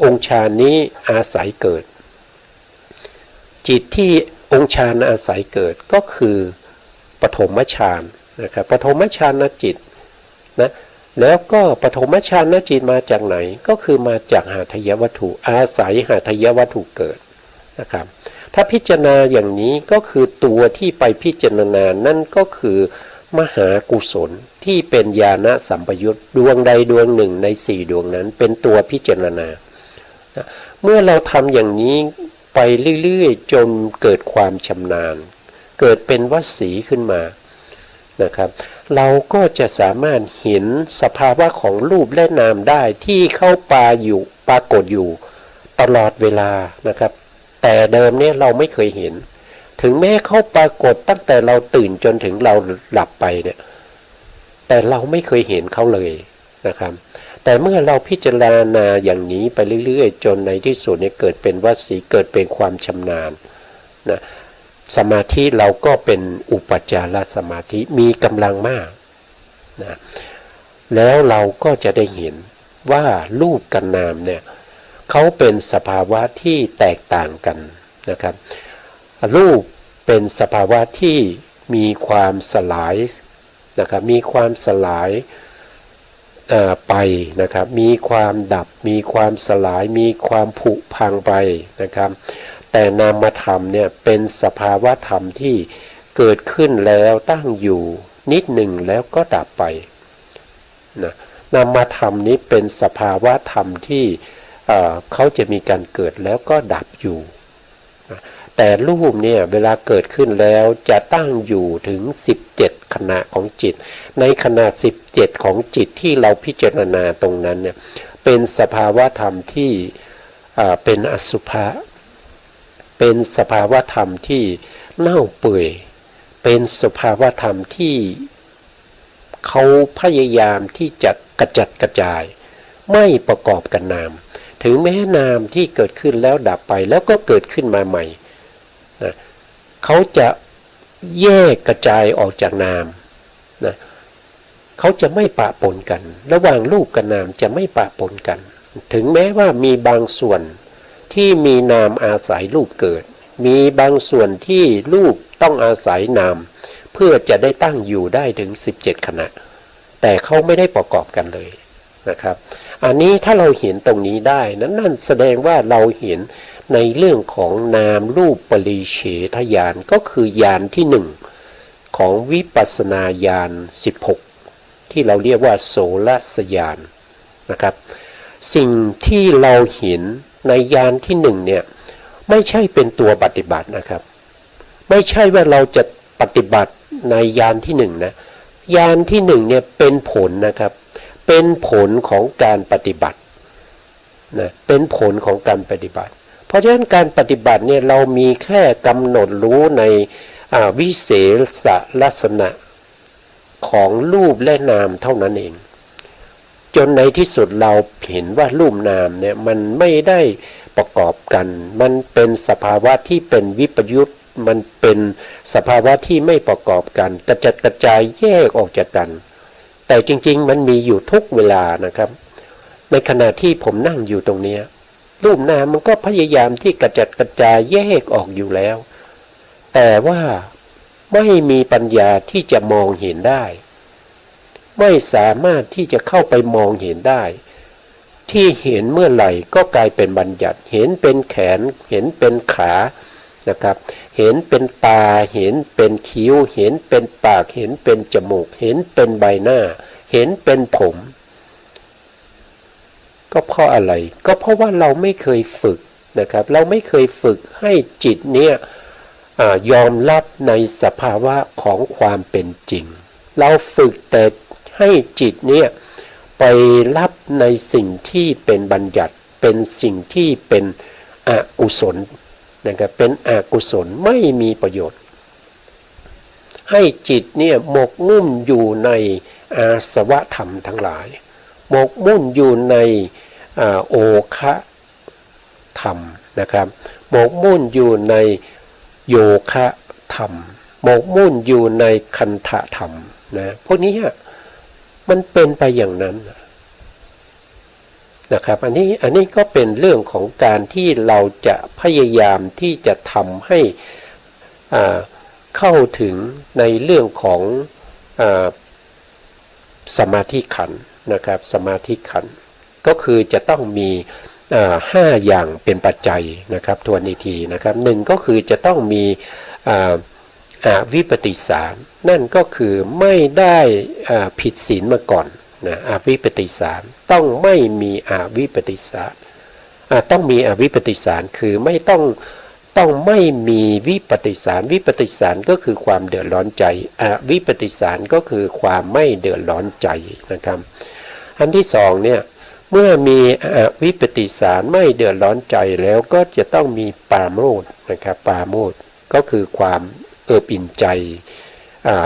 องค์ฌานนี้อาศัยเกิดจิตที่องค์ฌานอาศัยเกิดก็คือปฐมฌานนะครับปฐมฌานจิตนะแล้วก็ปฐมฌานจิตมาจากไหนก็คือมาจากหาทยวัตถุอาศัยหาทยวัตถุเกิดนะครับถ้าพิจารณาอย่างนี้ก็คือตัวที่ไปพิจารณานั่นก็คือมหากุศลที่เป็นญาณสัมปยุตดวงใดดวงหนึ่งใน4ดวงนั้นเป็นตัวพิจารณาเมื่อเราทำอย่างนี้ไปเรื่อยๆจนเกิดความชำนาญเกิดเป็นวสีขึ้นมานะครับเราก็จะสามารถเห็นสภาวะของรูปและนามได้ที่เข้าปรากฏอยู่ตลอดเวลานะครับแต่เดิมเนี่ยเราไม่เคยเห็นถึงแม้เขาปรากฏตั้งแต่เราตื่นจนถึงเราหลับไปเนี่ยแต่เราไม่เคยเห็นเขาเลยนะครับแต่เมื่อเราพิจารณาอย่างนี้ไปเรื่อยๆจนในที่สุดเนี่ยเกิดเป็นวสีเกิดเป็นความชำนาญนะสมาธิเราก็เป็นอุปจารสมาธิมีกำลังมากนะแล้วเราก็จะได้เห็นว่ารูปกับนามเนี่ยเขาเป็นสภาวะที่แตกต่างกันนะครับรูปเป็นสภาวะที่มีความสลายนะครับมีความสลายไปนะครับมีความดับมีความสลายมีความผุพังไปนะครับแต่นามธรรมเนี่ยเป็นสภาวะธรรมที่ เกิดขึ้นแล้วตั้งอยู่นิดหนึ่งแล้วก็ดับไปนะนามธรรมนี้เป็นสภาวะธรรมที่เขาจะมีการเกิดแล้วก็ดับอยู่นะแต่รูปเนี่ยเวลาเกิดขึ้นแล้วจะตั้งอยู่ถึง17ขณะของจิตในขณะ17ของจิตที่เราพิจารณาตรงนั้นเนี่ยเป็นสภาวะธรรมที่เป็นอสุภะเป็นสภาวะธรรมที่เน่าเปื่อยเป็นสภาวะธรรมที่เขาพยายามที่จะกระจัดกระจายไม่ประกอบกันนามถึงแม้นามที่เกิดขึ้นแล้วดับไปแล้วก็เกิดขึ้นมาใหม่นะเขาจะแยกกระจายออกจากนามนะเขาจะไม่ปะปนกันระหว่างรูปกับนามจะไม่ปะปนกันถึงแม้ว่ามีบางส่วนที่มีนามอาศัยรูปเกิดมีบางส่วนที่รูปต้องอาศัยนามเพื่อจะได้ตั้งอยู่ได้ถึง17ขณะแต่เขาไม่ได้ประกอบกันเลยนะครับอันนี้ถ้าเราเห็นตรงนี้ได้นั่นแสดงว่าเราเห็นในเรื่องของนามรูปปริเฉทญาณก็คือญาณที่หนึ่งของวิปัสสนาญาณ16ที่เราเรียกว่าโสรสญาณนะครับสิ่งที่เราเห็นในญาณที่หนึ่งเนี่ยไม่ใช่เป็นตัวปฏิบัตินะครับไม่ใช่ว่าเราจะปฏิบัติในญาณที่หนึ่งนะญาณที่หนึ่งเนี่ยเป็นผลนะครับเป็นผลของการปฏิบัตินะเป็นผลของการปฏิบัติเพราะฉะนั้นการปฏิบัติเนี่ยเรามีแค่กำหนดรู้ในวิเศษลักษณะของรูปและนามเท่านั้นเองจนในที่สุดเราเห็นว่ารูปนามเนี่ยมันไม่ได้ประกอบกันมันเป็นสภาวะที่เป็นวิปยุตมันเป็นสภาวะที่ไม่ประกอบกันกระจัดกระจายแยกออกจากกันแต่จริงๆมันมีอยู่ทุกเวลานะครับในขณะที่ผมนั่งอยู่ตรงนี้รูปนามมันก็พยายามที่กระจัดกระจายแยกออกอยู่แล้วแต่ว่าไม่มีปัญญาที่จะมองเห็นได้ไม่สามารถที่จะเข้าไปมองเห็นได้ที่เห็นเมื่อไหร่ก็กลายเป็นบัญญัติเห็นเป็นแขนเห็นเป็นขานะครับเห็นเป็นตาเห็นเป็นคิ้วเห็นเป็นปากเห็นเป็นจมูกเห็นเป็นใบหน้าเห็นเป็นผมก็เพราะอะไรก็เพราะว่าเราไม่เคยฝึกนะครับเราไม่เคยฝึกให้จิตเนี่ยยอมรับในสภาวะของความเป็นจริงเราฝึกแต่ให้จิตเนี่ยไปรับในสิ่งที่เป็นบัญญัติเป็นสิ่งที่เป็นอกุศลนะครับเป็นอกุศลไม่มีประโยชน์ให้จิตเนี่ยหมกมุ่นอยู่ในอาสวะธรรมทั้งหลายหมกมุ่นอยู่ในโอคะธรรมนะครับหมกมุ่นอยู่ในโยคะธรรมหมกมุ่นอยู่ในคันธะธรรมนะพวกนี้มันเป็นไปอย่างนั้นนะครับอันนี้ก็เป็นเรื่องของการที่เราจะพยายามที่จะทำให้เข้าถึงในเรื่องของสมาธิขันธ์นะครับสมาธิขันธ์ก็คือจะต้องมี5อย่างเป็นปัจจัยนะครับทวนอีกทีนะครับหนึ่งก็คือจะต้องมีวิปฏิสารนั่นก็คือไม่ได้ผิดศีลมาก่อนนะอวิปฏิสารต้องไม่มีอวิปฏิสารต้องมีอวิปฏิสารคือไม่ต้องไม่มีวิปฏิสารวิปฏิสารก็คือความเดือดร้อนใจอวิปฏิสารก็คือความไม่เดือดร้อนใจนะครับอันที่สองเนี่ยเมื่อมีอวิปฏิสารไม่เดือดร้อนใจแล้วก็จะต้องมีปราโมทย์นะครับปราโมทย์ก็คือความอิ่มใจ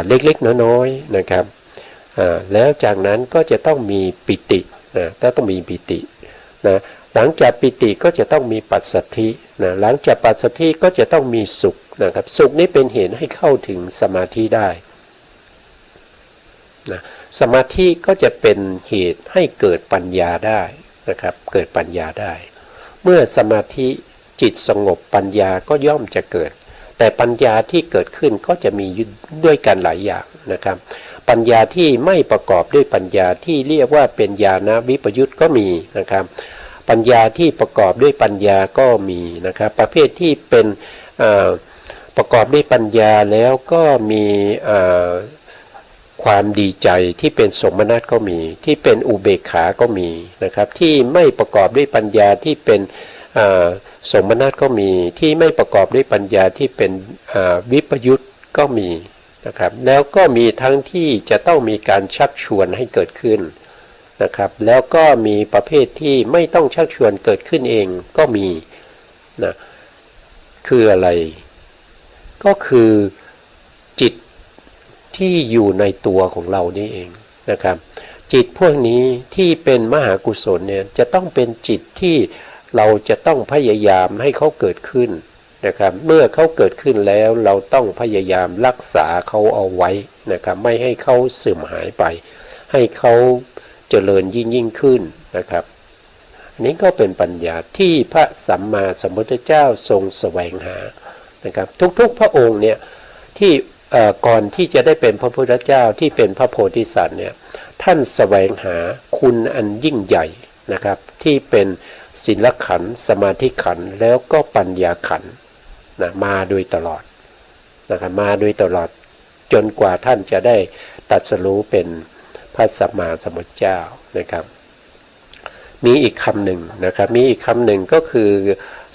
เล็กๆน้อยๆนะครับแล้วจากนั้นก็จะต้องมีปิตินะต้องมีปิตินะหลังจากปิติก็จะต้องมีปัสสัทธินะหลังจากปัสสัทธิก็จะต้องมีสุขนะครับสุขนี้เป็นเหตุให้เข้าถึงสมาธิได้นะสมาธิก็จะเป็นเหตุให้เกิดปัญญาได้นะครับเกิดปัญญาได้เมื่อสมาธิจิตสงบปัญญาก็ย่อมจะเกิดแต่ปัญญาที่เกิดขึ้นก็จะมีด้วยกันหลายอย่างนะครับปัญญาที่ไม่ประกอบด้วยปัญญาที่เรียกว่าเป็นญาณวิปยุตก็มีนะครับปัญญาที่ประกอบด้วยปัญญาก็มีนะครับประเภทที่เป็น ประกอบด้วยปัญญาแล้วก็มีความดีใจที่เป็นสมนัตก็มีที่เป็นอุเบกขาก็มีนะครับที่ไม่ประกอบด้วยปัญญาที่เป็นสมนัตก็มีที่ไม่ประกอบด้วยปัญญาที่เป็นวิปยุตก็มีนะครับแล้วก็มีทั้งที่จะต้องมีการชักชวนให้เกิดขึ้นนะครับแล้วก็มีประเภทที่ไม่ต้องชักชวนเกิดขึ้นเองก็มีนะคืออะไรก็คือจิตที่อยู่ในตัวของเรานี่เองนะครับจิตพวกนี้ที่เป็นมหากุศลเนี่ยจะต้องเป็นจิตที่เราจะต้องพยายามให้เขาเกิดขึ้นนะครับเมื่อเขาเกิดขึ้นแล้วเราต้องพยายามรักษาเขาเอาไว้นะครับไม่ให้เขาเสื่อมหายไปให้เขาเจริญยิ่งขึ้นนะครับอันนี้ก็เป็นปัญญาที่พระสัมมาสัมพุทธเจ้าทรงแสวงหานะครับทุกๆพระองค์เนี่ยที่ก่อนที่จะได้เป็นพระพุทธเจ้าที่เป็นพระโพธิสัตว์เนี่ยท่านแสวงหาคุณอันยิ่งใหญ่นะครับที่เป็นศีลขันธ์สมาธิขันธ์แล้วก็ปัญญาขันธ์นะมาโดยตลอดนะครับมาโดยตลอดจนกว่าท่านจะได้ตรัสรู้เป็นพระสัมมาสัมพุทธเจ้านะครับมีอีกคำหนึ่งนะครับมีอีกคำหนึ่งก็คือ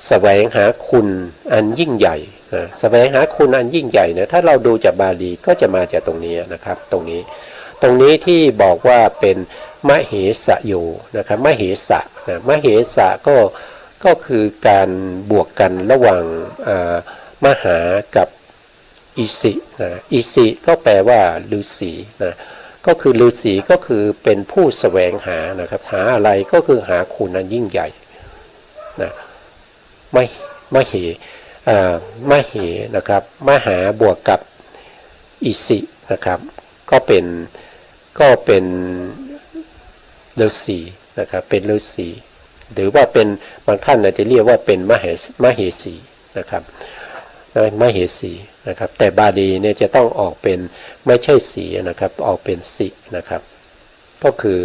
แสวงหาคุณอันยิ่งใหญ่นะแสวงหาคุณอันยิ่งใหญ่เนี่ยถ้าเราดูจากบาลีก็จะมาจากตรงนี้นะครับตรงนี้ที่บอกว่าเป็นมเหสโยนะครับมเหสะนะมเหสะก็คือการบวกกันระหว่างมหากับอิสินะอิสิก็แปลว่าฤาษีนะก็คือฤาษีก็คือเป็นผู้แสวงหานะครับหาอะไรก็คือหาคุณอันยิ่งใหญ่นะมเหนะครับมหาบวกกับอิสินะครับก็เป็นฤาษีนะครับเป็นฤาษีหรือว่าเป็นบางท่านอาจจะเรียกว่าเป็นมเหสีนะครับมเหสีนะครับแต่บาลีเนี่ยจะต้องออกเป็นไม่ใช่สีนะครับออกเป็นสินะครับก็คือ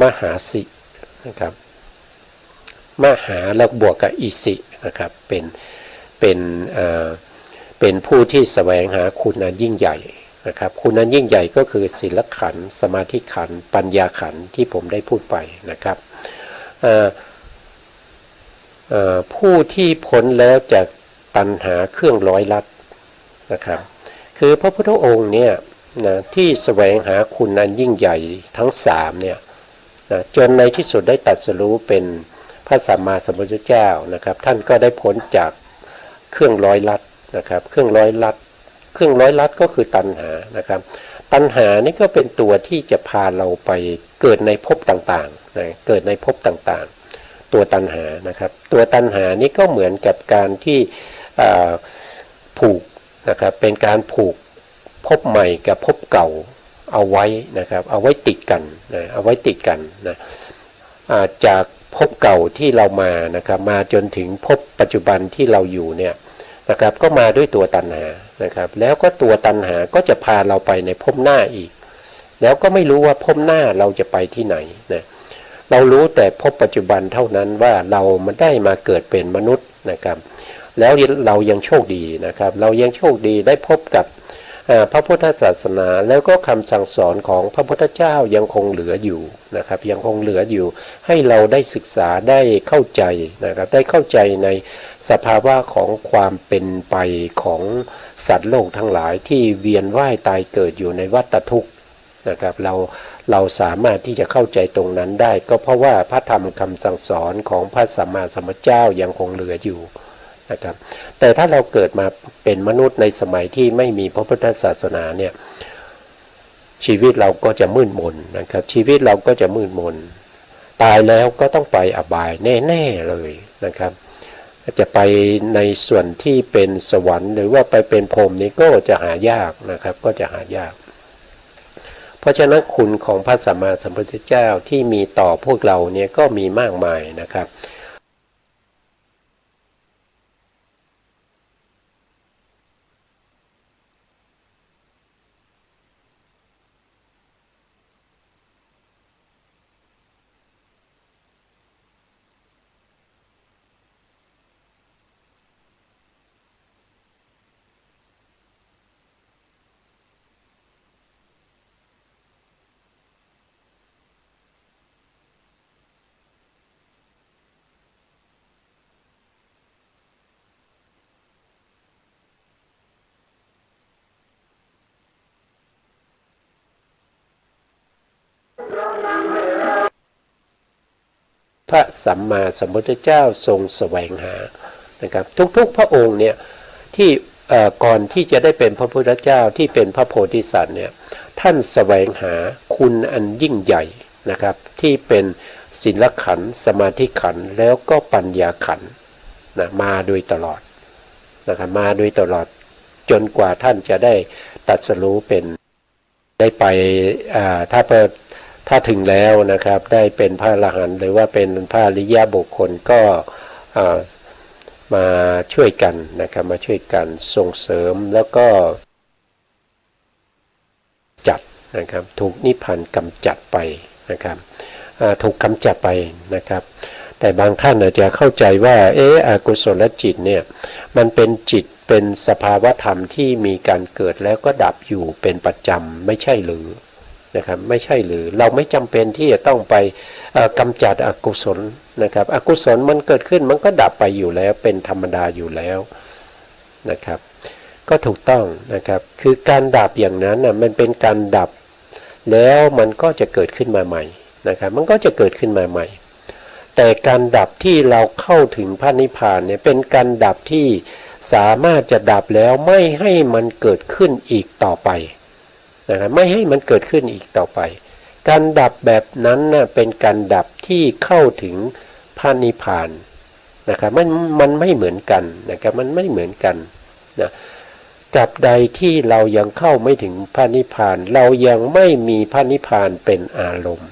มหาสินะครับมหาแล้วบวกกับอิสินะครับเป็นผู้ที่แสวงหาคุณอันยิ่งใหญ่นะครับคุณอันยิ่งใหญ่ก็คือศีลขันธ์สมาธิขันธ์ปัญญาขันธ์ที่ผมได้พูดไปนะครับผู้ที่พ้นแล้วจากตัณหาเครื่องร้อยลัดนะครับคือพระพุทธองค์เนี่ยนะที่แสวงหาคุณอันยิ่งใหญ่ทั้ง3เนี่ยนะจนในที่สุดได้ตรัสรู้เป็นพระสัมมาสัมพุทธเจ้านะครับท่านก็ได้พ้นจากเครื่องร้อยลัดนะครับเครื่องร้อยลัดก็คือตัณหานะครับตัณหานี่ก็เป็นตัวที่จะพาเราไปเกิดในภพต่างๆนะเกิดในภพต่างๆตัวตัณหานะครับตัวตัณหานี่ก็เหมือนกับการที่ผูกนะครับเป็นการผูกภพใหม่กับภพเก่าเอาไว้นะครับเอาไว้ติดกันนะเอาไว้ติดกันนะจากภพเก่าที่เรามานะครับมาจนถึงภพปัจจุบันที่เราอยู่เนี่ยนะครับก็มาด้วยตัวตัณหานะครับแล้วก็ตัวตัณหาก็จะพาเราไปในภพหน้าอีกแล้วก็ไม่รู้ว่าภพหน้าเราจะไปที่ไหนนะเรารู้แต่ภพปัจจุบันเท่านั้นว่าเรามันได้มาเกิดเป็นมนุษย์นะครับแล้วเรายังโชคดีนะครับเรายังโชคดีได้พบกับพระพุทธศาสนาแล้วก็คำสั่งสอนของพระพุทธเจ้ายังคงเหลืออยู่นะครับยังคงเหลืออยู่ให้เราได้ศึกษาได้เข้าใจนะครับได้เข้าใจในสภาวะของความเป็นไปของสัตว์โลกทั้งหลายที่เวียนว่ายตายเกิดอยู่ในวัฏทุกข์นะครับเราสามารถที่จะเข้าใจตรงนั้นได้ก็เพราะว่าพระธรรมคำสั่งสอนของพระสัมมาสัมพุทธเจ้ายังคงเหลืออยู่นะครับแต่ถ้าเราเกิดมาเป็นมนุษย์ในสมัยที่ไม่มีพระพุทธศาสนาเนี่ยชีวิตเราก็จะมืดมนนะครับชีวิตเราก็จะมืดมนตายแล้วก็ต้องไปอบายแน่ๆเลยนะครับจะไปในส่วนที่เป็นสวรรค์หรือว่าไปเป็นพรหมนี้ก็จะหายากนะครับก็จะหายากเพราะฉะนั้นคุณของพระสัมมาสัมพุทธเจ้าที่มีต่อพวกเราเนี่ยก็มีมากมายนะครับ ระสัมมาสัมพุทธเจ้าทรงแสวงหานะครับทุกๆพระองค์เนี่ยที่ก่อนที่จะได้เป็นพระพุทธเจ้าที่เป็นพระโพธิสัตว์เนี่ยท่านแสวงหาคุณอันยิ่งใหญ่นะครับที่เป็นศีลขันธ์สมาธิขันธ์แล้วก็ปัญญาขันธ์นะมาโดยตลอดนะครับมาโดยตลอดจนกว่าท่านจะได้ตรัสรู้เป็นได้ไปถ้าถึงแล้วนะครับได้เป็นพระอรหันต์หรือว่าเป็นพระอริยบุคคลก็มาช่วยกันนะครับมาช่วยกันส่งเสริมแล้วก็จัดนะครับถูกนิพพานกำจัดไปนะครับถูกกำจัดไปนะครับแต่บางท่านอาจจะเข้าใจว่าอกุศลจิตเนี่ยมันเป็นจิตเป็นสภาวะธรรมที่มีการเกิดแล้วก็ดับอยู่เป็นประจำไม่ใช่หรือนะครับไม่ใช่หรือเราไม่จำเป็นที่จะต้องไปกำจัดอกุศลนะครับอกุศลมันเกิดขึ้นมันก็ดับไปอยู่แล้วเป็นธรรมดาอยู่แล้วนะครับก็ถูกต้องนะครับคือการดับอย่างนั้นนะมันเป็นการดับแล้วมันก็จะเกิดขึ้นมาใหม่นะครับมันก็จะเกิดขึ้นมาใหม่แต่การดับที่เราเข้าถึงพระนิพพานเนี่ยเป็นการดับที่สามารถจะดับแล้วไม่ให้มันเกิดขึ้นอีกต่อไปนะครับไม่ให้มันเกิดขึ้นอีกต่อไปการดับแบบนั้นนะเป็นการดับที่เข้าถึงพระนิพพานนะครับมันไม่เหมือนกันนะครับมันไม่เหมือนกันนะตราบใดที่เรายังเข้าไม่ถึงพระนิพพานเรายังไม่มีพระนิพพานเป็นอารมณ์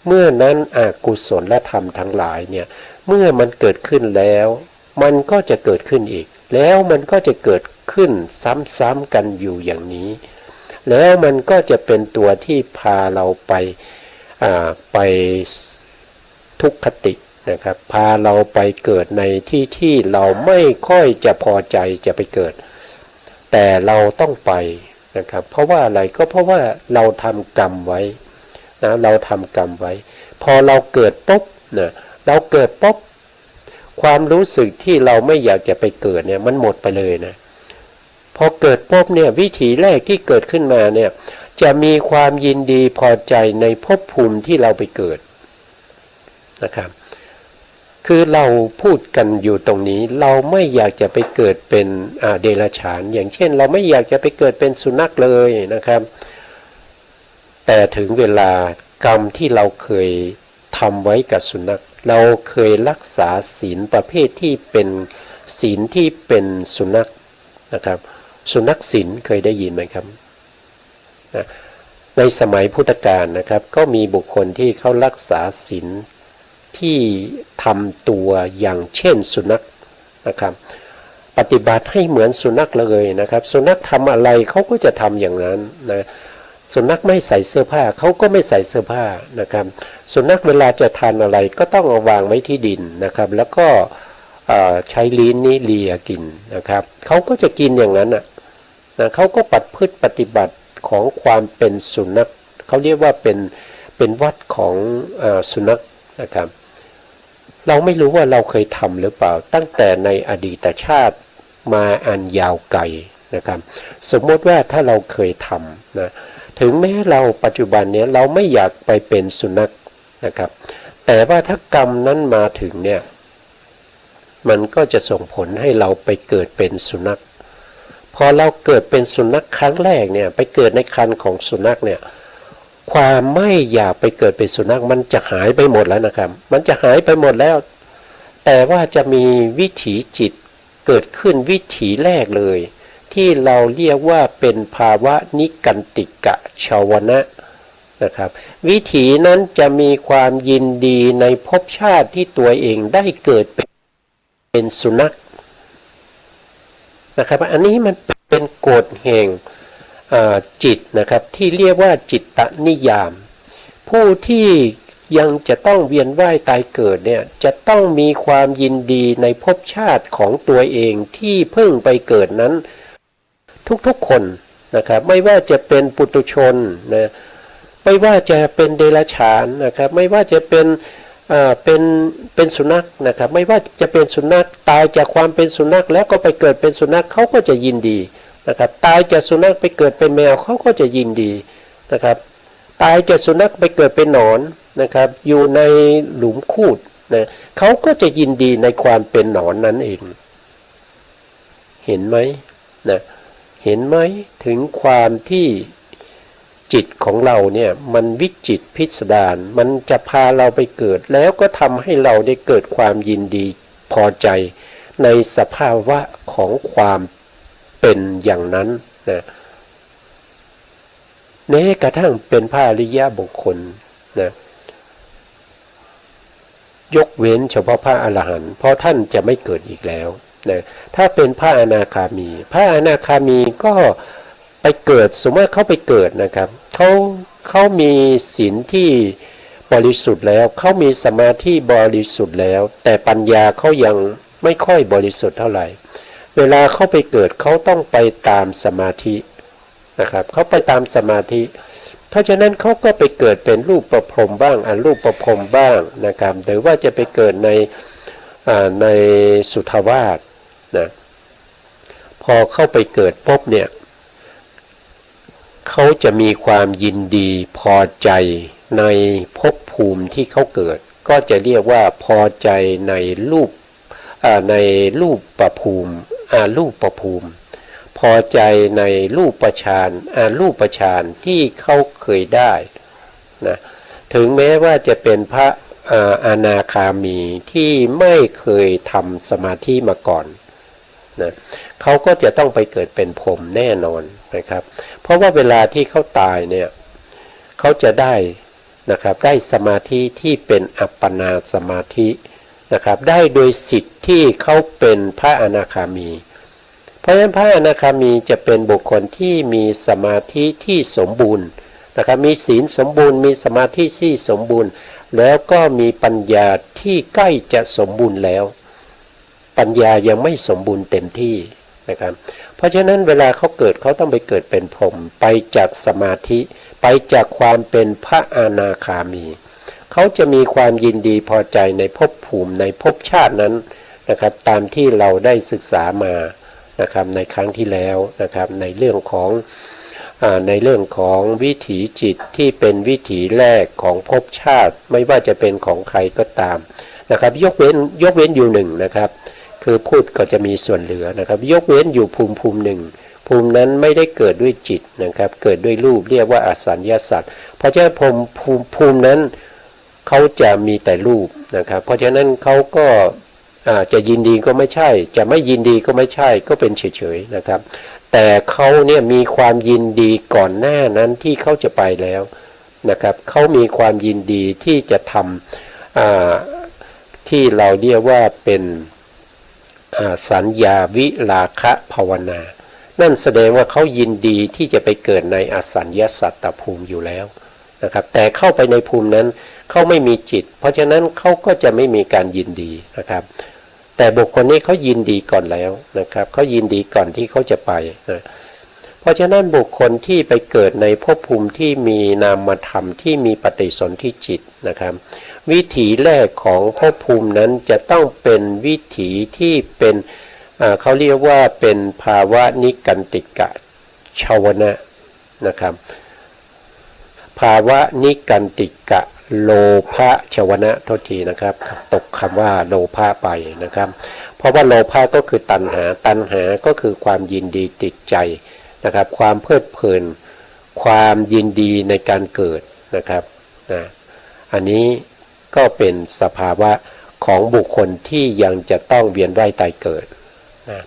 เมื่อนั้นอกุศลธรรมทั้งหลายเนี่ยเมื่อมันเกิดขึ้นแล้วมันก็จะเกิดขึ้นอีกแล้วมันก็จะเกิดขึ้นซ้ำๆกันอยู่อย่างนี้แล้วมันก็จะเป็นตัวที่พาเราไปทุกขตินะครับพาเราไปเกิดในที่เราไม่ค่อยจะพอใจจะไปเกิดแต่เราต้องไปนะครับเพราะว่าอะไรก็เพราะว่าเราทำกรรมไว้นะเราทำกรรมไว้พอเราเกิดปุ๊บนะเราเกิดปุ๊บความรู้สึกที่เราไม่อยากจะไปเกิดเนี่ยมันหมดไปเลยนะพอเกิดปุ๊บเนี่ยวิถีแรกที่เกิดขึ้นมาเนี่ยจะมีความยินดีพอใจในภพภูมิที่เราไปเกิดนะครับคือเราพูดกันอยู่ตรงนี้เราไม่อยากจะไปเกิดเป็นเดรัจฉานอย่างเช่นเราไม่อยากจะไปเกิดเป็นสุนัขเลยนะครับแต่ถึงเวลากรรมที่เราเคยทำไว้กับสุนัขเราเคยรักษาศีลประเภทที่เป็นศีลที่เป็นสุนัขนะครับสุนัขศีลเคยได้ยินไหมครับนะในสมัยพุทธกาลนะครับก็มีบุคคลที่เขารักษาศีลที่ทำตัวอย่างเช่นสุนัขนะครับปฏิบัติให้เหมือนสุนัขเลยนะครับสุนัขทำอะไรเขาก็จะทำอย่างนั้นนะสุนัขไม่ใส่เสื้อผ้าเขาก็ไม่ใส่เสื้อผ้านะครับสุนัขเวลาจะทานอะไรก็ต้องเอาวางไว้ที่ดินนะครับแล้วก็ใช้ลิ้นนี้เลียกินนะครับเขาก็จะกินอย่างนั้นนะเขาก็ปฏิบัติของความเป็นสุนัขเขาเรียกว่าเป็นวัดของสุนัขนะครับเราไม่รู้ว่าเราเคยทำหรือเปล่าตั้งแต่ในอดีตชาติมาอันยาวไกลนะครับสมมติว่าถ้าเราเคยทำนะถึงแม้เราปัจจุบันนี้เราไม่อยากไปเป็นสุนัขนะครับแต่ว่าถ้ากรรมนั้นมาถึงเนี่ยมันก็จะส่งผลให้เราไปเกิดเป็นสุนัขพอเราเกิดเป็นสุนัขครั้งแรกเนี่ยไปเกิดในครรภ์ของสุนัขเนี่ยความไม่อยากไปเกิดเป็นสุนัขมันจะหายไปหมดแล้วนะครับมันจะหายไปหมดแล้วแต่ว่าจะมีวิถีจิตเกิดขึ้นวิถีแรกเลยที่เราเรียกว่าเป็นภาวะนิกันติกะชาวนะนะครับวิถีนั้นจะมีความยินดีในภพชาติที่ตัวเองได้เกิดเป็นสุนัขนะครับอันนี้มันเป็นกฎแห่งจิตนะครับที่เรียกว่าจิตตนิยามผู้ที่ยังจะต้องเวียนว่ายตายเกิดเนี่ยจะต้องมีความยินดีในภพชาติของตัวเองที่เพิ่งไปเกิดนั้นทุกๆคนนะครับไม่ว่าจะเป็นปุถุชนนะไม่ว่าจะเป็นเดรัจฉานนะครับไม่ว่าจะเป็นสุนัขนะครับไม่ว่าจะเป็นสุนัขตายจากความเป็นสุนัขแล้วก็ไปเกิดเป็นสุนัขเขาก็จะยินดีนะครับตายจากสุนัขไปเกิดเป็นแมวเขาก็จะยินดีนะครับตายจากสุนัขไปเกิดเป็นหนอนนะครับอยู่ในหลุมคูด นะเขาก็จะยินดีในความเป็นหนอนนั้นเองเห็นไหมนะเห็นไหมถึงความที่จิตของเราเนี่ยมันวิจิตรพิสดารมันจะพาเราไปเกิดแล้วก็ทำให้เราได้เกิดความยินดีพอใจในสภาวะของความเป็นอย่างนั้นนะแม้กระทั่งเป็นพระอริยบุคคลนะยกเว้นเฉพาะพระอรหันต์เพราะท่านจะไม่เกิดอีกแล้วนะถ้าเป็นพระอนาคามีพระอนาคามีก็ไปเกิดสมมติเขาไปเกิดนะครับเขามีศีลที่บริสุทธิ์แล้วเขามีสมาธิบริสุทธิ์แล้วแต่ปัญญาเขายังไม่ค่อยบริสุทธิ์เท่าไหร่เวลาเขาไปเกิดเขาต้องไปตามสมาธินะครับเขาไปตามสมาธิเพราะฉะนั้นเขาก็ไปเกิดเป็นรูปประพรหมบ้างอรูปประพรหมบ้างนะครับหรือว่าจะไปเกิดในสุทวาสนะพอเข้าไปเกิดปุ๊บเนี่ยเขาจะมีความยินดีพอใจในภพภูมิที่เขาเกิดก็จะเรียกว่าพอใจในรูปประภูมิรูปประภูมิพอใจในรูปฌานรูปฌานที่เขาเคยได้นะถึงแม้ว่าจะเป็นพระอนาคามีที่ไม่เคยทำสมาธิมาก่อนนะเขาก็จะต้องไปเกิดเป็นพรหมแน่นอนนะครับเพราะว่าเวลาที่เขาตายเนี่ยเขาจะได้นะครับได้สมาธิที่เป็นอัปปนาสมาธินะครับได้โดยสิทธิ์ที่เขาเป็นพระอนาคามีเพราะฉะนั้นพระอนาคามีจะเป็นบุคคลที่มีสมาธิที่สมบูรณ์นะครับมีศีลสมบูรณ์มีสมาธิที่สมบูรณ์แล้วก็มีปัญญาที่ใกล้จะสมบูรณ์แล้วปัญญายังไม่สมบูรณ์เต็มที่นะครับเพราะฉะนั้นเวลาเขาเกิดเขาต้องไปเกิดเป็นพรหมไปจากสมาธิไปจากความเป็นพระอนาคามีเขาจะมีความยินดีพอใจในภพภูมิในภพชาตินั้นนะครับตามที่เราได้ศึกษามานะครับในครั้งที่แล้วนะครับในเรื่องของวิถีจิตที่เป็นวิถีแรกของภพชาติไม่ว่าจะเป็นของใครก็ตามนะครับยกเว้นอยู่หนึ่งนะครับคือพูดก็จะมีส่วนเหลือนะครับยกเว้นอยู่ภูมิหนึ่งภูมินั้นไม่ได้เกิดด้วยจิตนะครับเกิดด้วยรูปเรียกว่าอสัญญาสัตว์เพราะฉะนั้นภูมินั้นเขาจะมีแต่รูปนะครับเพราะฉะนั้นเขาก็จะยินดีก็ไม่ใช่จะไม่ยินดีก็ไม่ใช่ก็เป็นเฉยๆนะครับแต่เขาเนี่ยมีความยินดีก่อนหน้านั้นที่เขาจะไปแล้วนะครับเขามีความยินดีที่จะทำที่เราเรียกว่าเป็นสัญญาวิราคะภาวนานั่นแสดงว่าเขายินดีที่จะไปเกิดในอสัญญาสัตตภูมิอยู่แล้วนะครับแต่เข้าไปในภูมินั้นเขาไม่มีจิตเพราะฉะนั้นเขาก็จะไม่มีการยินดีนะครับแต่บุคคลนี้เขายินดีก่อนแล้วนะครับเขายินดีก่อนที่เขาจะไปนะเพราะฉะนั้นบุคคลที่ไปเกิดในภพภูมิที่มีนามธรรมที่มีปฏิสนธิจิตนะครับวิถีแรกของภพภูมินั้นจะต้องเป็นวิถีที่เป็นเขาเรียกว่าเป็นภาวะนิกันติกะชาวนะนะครับภาวะนิกันติกะโลภะชวนะโทษทีนะครับตกคำว่าโลภะไปนะครับเพราะว่าโลภะก็คือตัณหาก็คือความยินดีติดใจนะครับความเพลิดเพลินความยินดีในการเกิดนะครับอันนี้ก็เป็นสภาวะของบุคคลที่ยังจะต้องเวียนว่ายตายเกิดนะ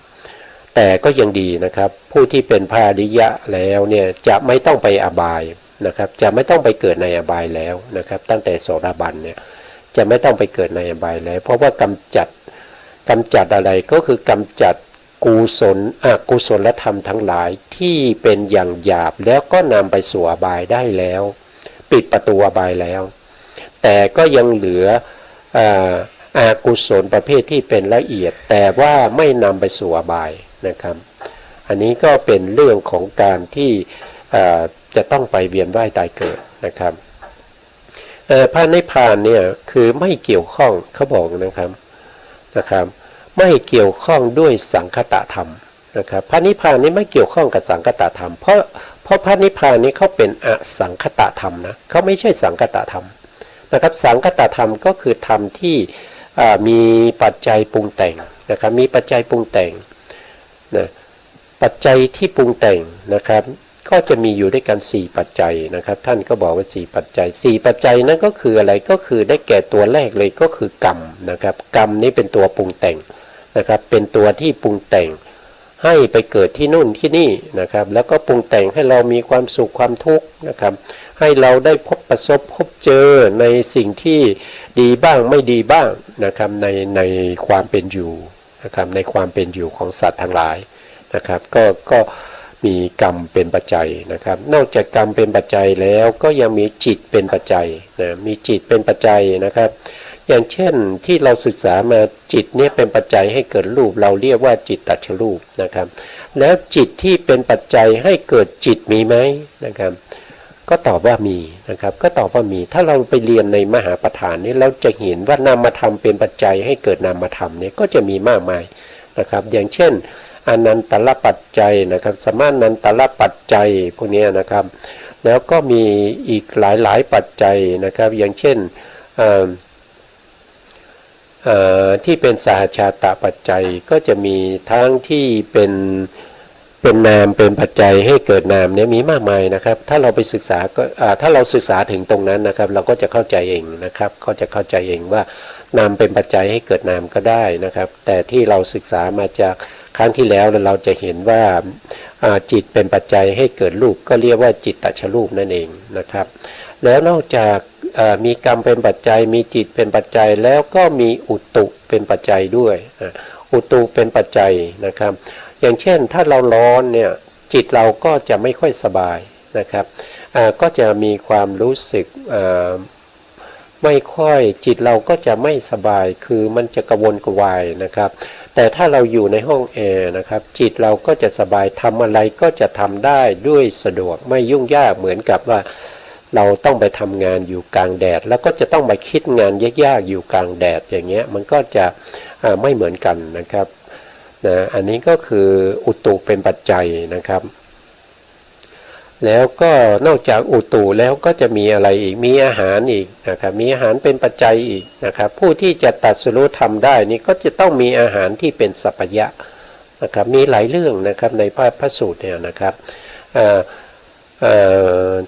แต่ก็ยังดีนะครับผู้ที่เป็นพระอริยะแล้วเนี่ยจะไม่ต้องไปอบายนะครับจะไม่ต้องไปเกิดในอบายแล้วนะครับตั้งแต่โสดาบันเนี่ยจะไม่ต้องไปเกิดในอบายแล้วเพราะว่ากำจัดอะไรก็คือกำจัดกุศลธรรมทั้งหลายที่เป็นอย่างหยาบแล้วก็นำไปสู่อบายได้แล้วปิดประตูอบายแล้วแต่ก็ยังเหลืออากุศลประเภทที่เป็นละเอียดแต่ว่าไม่นำไปสู่อบายนะครับอันนี้ก็เป็นเรื่องของการที่จะต้องไปเวียนว่ายตายเกิดนะครับพระนิพพานเนี่ยคือไม่เกี่ยวข้องเขาบอกนะครับไม่เกี่ยวข้องด้วยสังคตธรรมนะครับพระนิพพานนี้ไม่เกี่ยวข้องกับสังคตธรรมเพราะพระนิพพานนี้เขาเป็นอสังคตธรรมนะเขาไม่ใช่สังคตธรรมนะครับสังคตธรรมก็คือธรรมที่ มีปัจจัยปรุงแต่งนะครับมีปัจจัยปรุงแต่งนะปัจจัยที่ปรุงแต่งนะครับก็จะมีอยู่ด้วยกัน4ปัจจัยนะครับท่านก็บอกว่า4ปัจจัย4ปัจจัยนั้นก็คืออะไรก็คือได้แก่ตัวแรกเลยก็คือกรรมนะครับกรรมนี้เป็นตัวปรุงแต่งนะครับเป็นตัวที่ปรุงแต่งให้ไปเกิดที่นู่นที่นี่นะครับแล้วก็ปรุงแต่งให้เรามีความสุขความทุกข์นะครับให้เราได้ประสบพบเจอในสิ่งที่ดีบ้างไม่ดีบ้างนะครับในความเป็นอยู่นะครับในความเป็นอยู่ของสัตว์ทั้งหลายนะครับก็มีกรรมเป็นปัจจัยนะครับนอกจากกรรมเป็นปัจจัยแล้วก็ยังมีจิตเป็นปัจจัยนะมีจิตเป็นปัจจัยนะครับอย่างเช่นที่เราศึกษามาจิตเนี่ยเป็นปัจจัยให้เกิดรูปเราเรียกว่าจิตตัชรูปนะครับแล้วจิตที่เป็นปัจจัยให้เกิดจิตมีไหมนะครับก็ตอบว่ามีนะครับก็ตอบว่ามีถ้าเราไปเรียนในมหาปฐานนี้เราจะเห็นว่านามธรรมเป็นปัจจัยให้เกิดนามธรรมเนี่ยก็จะมีมากมายนะครับอย่างเช่นอนันตลปัจจัยนะครับสมานันตลปัจจัยพวกนี้นะครับแล้วก็มีอีกหลายปัจจัยนะครับอย่างเช่นที่เป็นสหชาตปัจจัยก็จะมีทั้งที่เป็นนามเป็นปัจจัยให้เกิดนามเนี่ยมีมากมายนะครับถ้าเราไปศึกษาก็ถ้าเราศึกษาถึงตรงนั้นนะครับเราก็จะเข้าใจเองนะครับก็จะเข้าใจเองว่านามเป็นปัจจัยให้เกิดนามก็ได้นะครับแต่ที่เราศึกษามาจากครั้งที่แล้วเราจะเห็นว่าจิตเป็นปัจจัยให้เกิดรูปก็เรียกว่าจิตตชรูปนั่นเองนะครับแล้วนอกจากมีกรรมเป็นปัจจัยมีจิตเป็นปัจจัยแล้วก็มีอุตุเป็นปัจจัยด้วยอุตุเป็นปัจจัยนะครับอย่างเช่นถ้าเราร้อนเนี่ยจิตเราก็จะไม่ค่อยสบายนะครับก็จะมีความรู้สึกไม่ค่อยจิตเราก็จะไม่สบายคือมันจะกระวนกระวายนะครับแต่ถ้าเราอยู่ในห้องแอร์นะครับจิตเราก็จะสบายทำอะไรก็จะทำได้ด้วยสะดวกไม่ยุ่งยากเหมือนกับว่าเราต้องไปทำงานอยู่กลางแดดแล้วก็จะต้องมาคิดงานยากๆอยู่กลางแดดอย่างเงี้ยมันก็จะไม่เหมือนกันนะครับนะอันนี้ก็คืออุตุเป็นปัจจัยนะครับแล้วก็นอกจากอุตุแล้วก็จะมีอะไรอีกมีอาหารอีกนะครับมีอาหารเป็นปัจจัยอีกนะครับผู้ที่จะตรัสรู้ธรรมได้นี่ก็จะต้องมีอาหารที่เป็นสัพพยะนะครับมีหลายเรื่องนะครับในพระสูตรเนี่ยนะครับ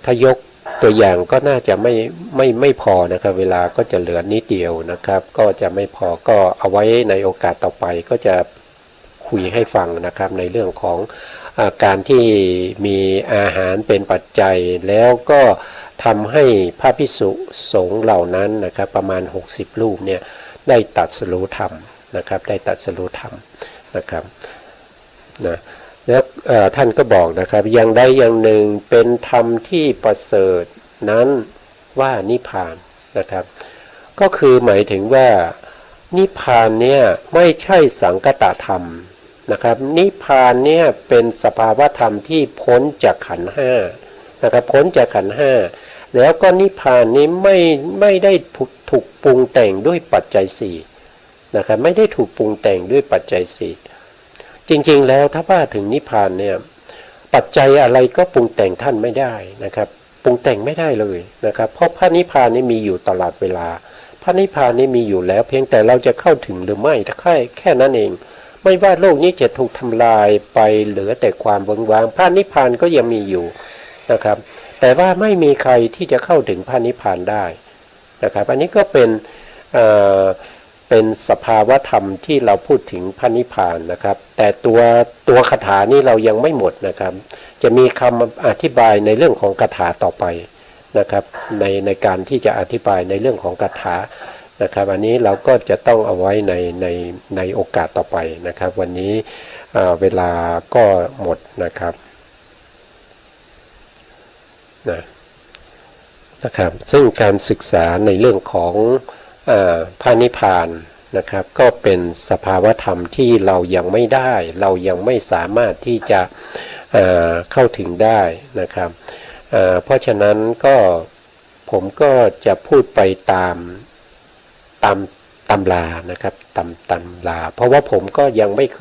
ถ้ายกตัวอย่างก็น่าจะไม่พอนะครับเวลาก็จะเหลือนิดเดียวนะครับก็จะไม่พอก็เอาไว้ในโอกาสต่อไปก็จะคุยให้ฟังนะครับในเรื่องของการที่มีอาหารเป็นปัจจัยแล้วก็ทำให้พระภิกษุสงฆ์เหล่านั้นนะครับประมาณ60รูปเนี่ยได้ตรัสรู้ธรรมนะครับได้ตรัสรู้ธรรมนะครับนะแล้วท่านก็บอกนะครับอย่างใดอย่างหนึ่งเป็นธรรมที่ประเสริฐนั้นว่านิพพานนะครับก็คือหมายถึงว่านิพพานเนี่ยไม่ใช่สังคตธรรมนะครับนิพพานเนี่ยเป็นสภาวธรรมที่พ้นจากขันธ์ห้านะครับพ้นจากขันธ์ห้าแล้วก็นิพพานนี้ไม่ได้ถูกปรุงแต่งด้วยปัจจัยสี่นะครับไม่ได้ถูกปรุงแต่งด้วยปัจจัยสี่จริงๆแล้วถ้าว่าถึงนิพพานเนี่ยปัจจัยอะไรก็ปรุงแต่งท่านไม่ได้นะครับปรุงแต่งไม่ได้เลยนะครับเพราะพระนิพพานนี้มีอยู่ตลอดเวลาพระนิพพานนี้มีอยู่แล้วเพียงแต่เราจะเข้าถึงหรือไม่แค่นั้นเองไม่ว่าโลกนี้จะถูกทำลายไปเหลือแต่ความเวิ้งว้างพระนิพพานก็ยังมีอยู่นะครับแต่ว่าไม่มีใครที่จะเข้าถึงพระนิพพานได้นะครับอันนี้ก็เป็นสภาวธรรมที่เราพูดถึงพระนิพพานนะครับแต่ตัวคาถานี้เรายังไม่หมดนะครับจะมีคำอธิบายในเรื่องของคาถาต่อไปนะครับในการที่จะอธิบายในเรื่องของคาถานะครับอันนี้เราก็จะต้องเอาไว้ในโอกาสต่อไปนะครับวันนี้เวลาก็หมดนะครับนะครับซึ่งการศึกษาในเรื่องของพระนิพพานนะครับก็เป็นสภาวธรรมที่เรายังไม่ได้เรายังไม่สามารถที่จะเข้าถึงได้นะครับเพราะฉะนั้นก็ผมก็จะพูดไปตามตำรานะครับตำราเพราะว่าผมก็ยังไม่เค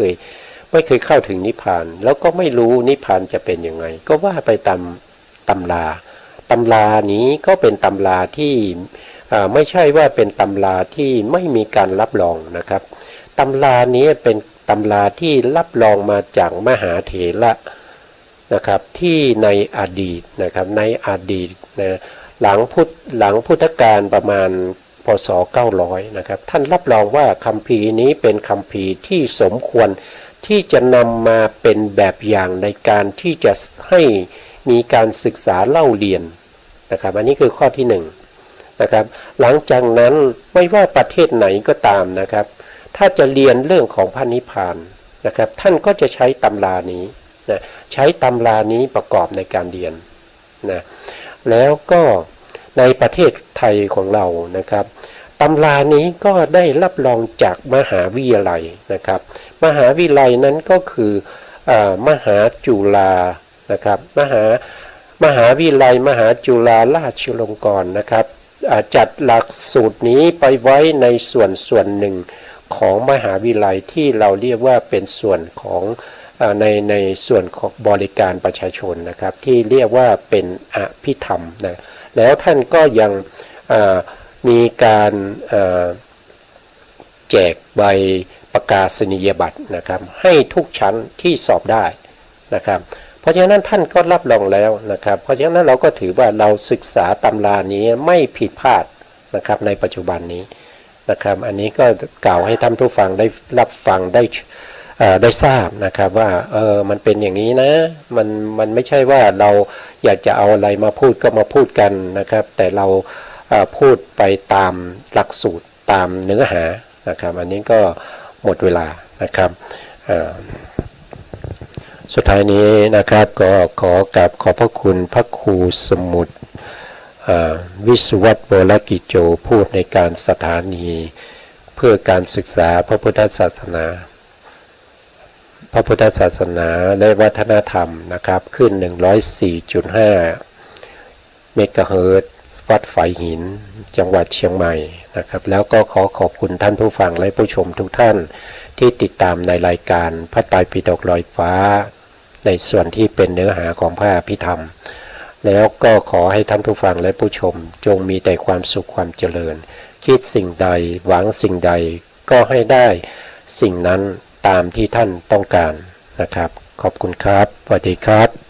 ยเข้าถึงนิพพานแล้วก็ไม่รู้นิพพานจะเป็นยังไงก็ว่าไปตามตำรานี้ก็เป็นตำราที่ ไม่ใช่ว่าเป็นตำราที่ไม่มีการรับรองนะครับตำรานี้เป็นตำราที่รับรองมาจากมหาเถระนะครับที่ในอดีตนะครับในอดีตนะหลังพุทธกาลประมาณพศ900นะครับท่านรับรองว่าคัมภีร์นี้เป็นคัมภีร์ที่สมควรที่จะนำมาเป็นแบบอย่างในการที่จะให้มีการศึกษาเล่าเรียนนะครับอันนี้คือข้อที่1นะครับหลังจากนั้นไม่ว่าประเทศไหนก็ตามนะครับถ้าจะเรียนเรื่องของพระนิพพานนะครับท่านก็จะใช้ตำรานี้นะใช้ตำรานี้ประกอบในการเรียนนะแล้วก็ในประเทศไทยของเรานะครับตำรานี้ก็ได้รับรองจากมหาวิทยาลัยนะครับมหาวิทยาลัยนั้นก็คือมหาจุฬานะครับมหาวิทยาลัยมหาจุฬาราชลงกรณ์นะครับจัดหลักสูตรนี้ไปไว้ในส่วนหนึ่งของมหาวิทยาลัยที่เราเรียกว่าเป็นส่วนของในส่วนของบริการประชาชนนะครับที่เรียกว่าเป็นอภิธรรมนะแล้วท่านก็ยังมีการแจกใบประกาศนียบัตรนะครับให้ทุกชั้นที่สอบได้นะครับเพราะฉะนั้นท่านก็รับรองแล้วนะครับเพราะฉะนั้นเราก็ถือว่าเราศึกษาตำรานี้ไม่ผิดพลาดนะครับในปัจจุบันนี้นะครับอันนี้ก็กล่าวให้ท่านผู้ฟังได้รับฟังได้ทราบนะครับว่ามันเป็นอย่างนี้นะมันไม่ใช่ว่าเราอยากจะเอาอะไรมาพูดก็มาพูดกันนะครับแต่เราพูดไปตามหลักสูตรตามเนื้อหานะครับอันนี้ก็หมดเวลานะครับสุดท้ายนี้นะครับก็ขอกราบขอบพระคุณพระครูสมุทรวิสุวัตรวรกิจโจผู้ในการสถานีเพื่อการศึกษาพระพุทธศาสนาและวัฒนธรรมนะครับขึ้น 104.5 เมกะเฮิรตซ์วัดฝายหินจังหวัดเชียงใหม่นะครับแล้วก็ขอบคุณท่านผู้ฟังและผู้ชมทุกท่านที่ติดตามในรายการพระไตรปิฎกลอยฟ้าในส่วนที่เป็นเนื้อหาของพระอภิธรรมแล้วก็ขอให้ท่านผู้ฟังและผู้ชมจงมีแต่ความสุขความเจริญคิดสิ่งใดหวังสิ่งใดก็ให้ได้สิ่งนั้นตามที่ท่านต้องการนะครับขอบคุณครับสวัสดีครับ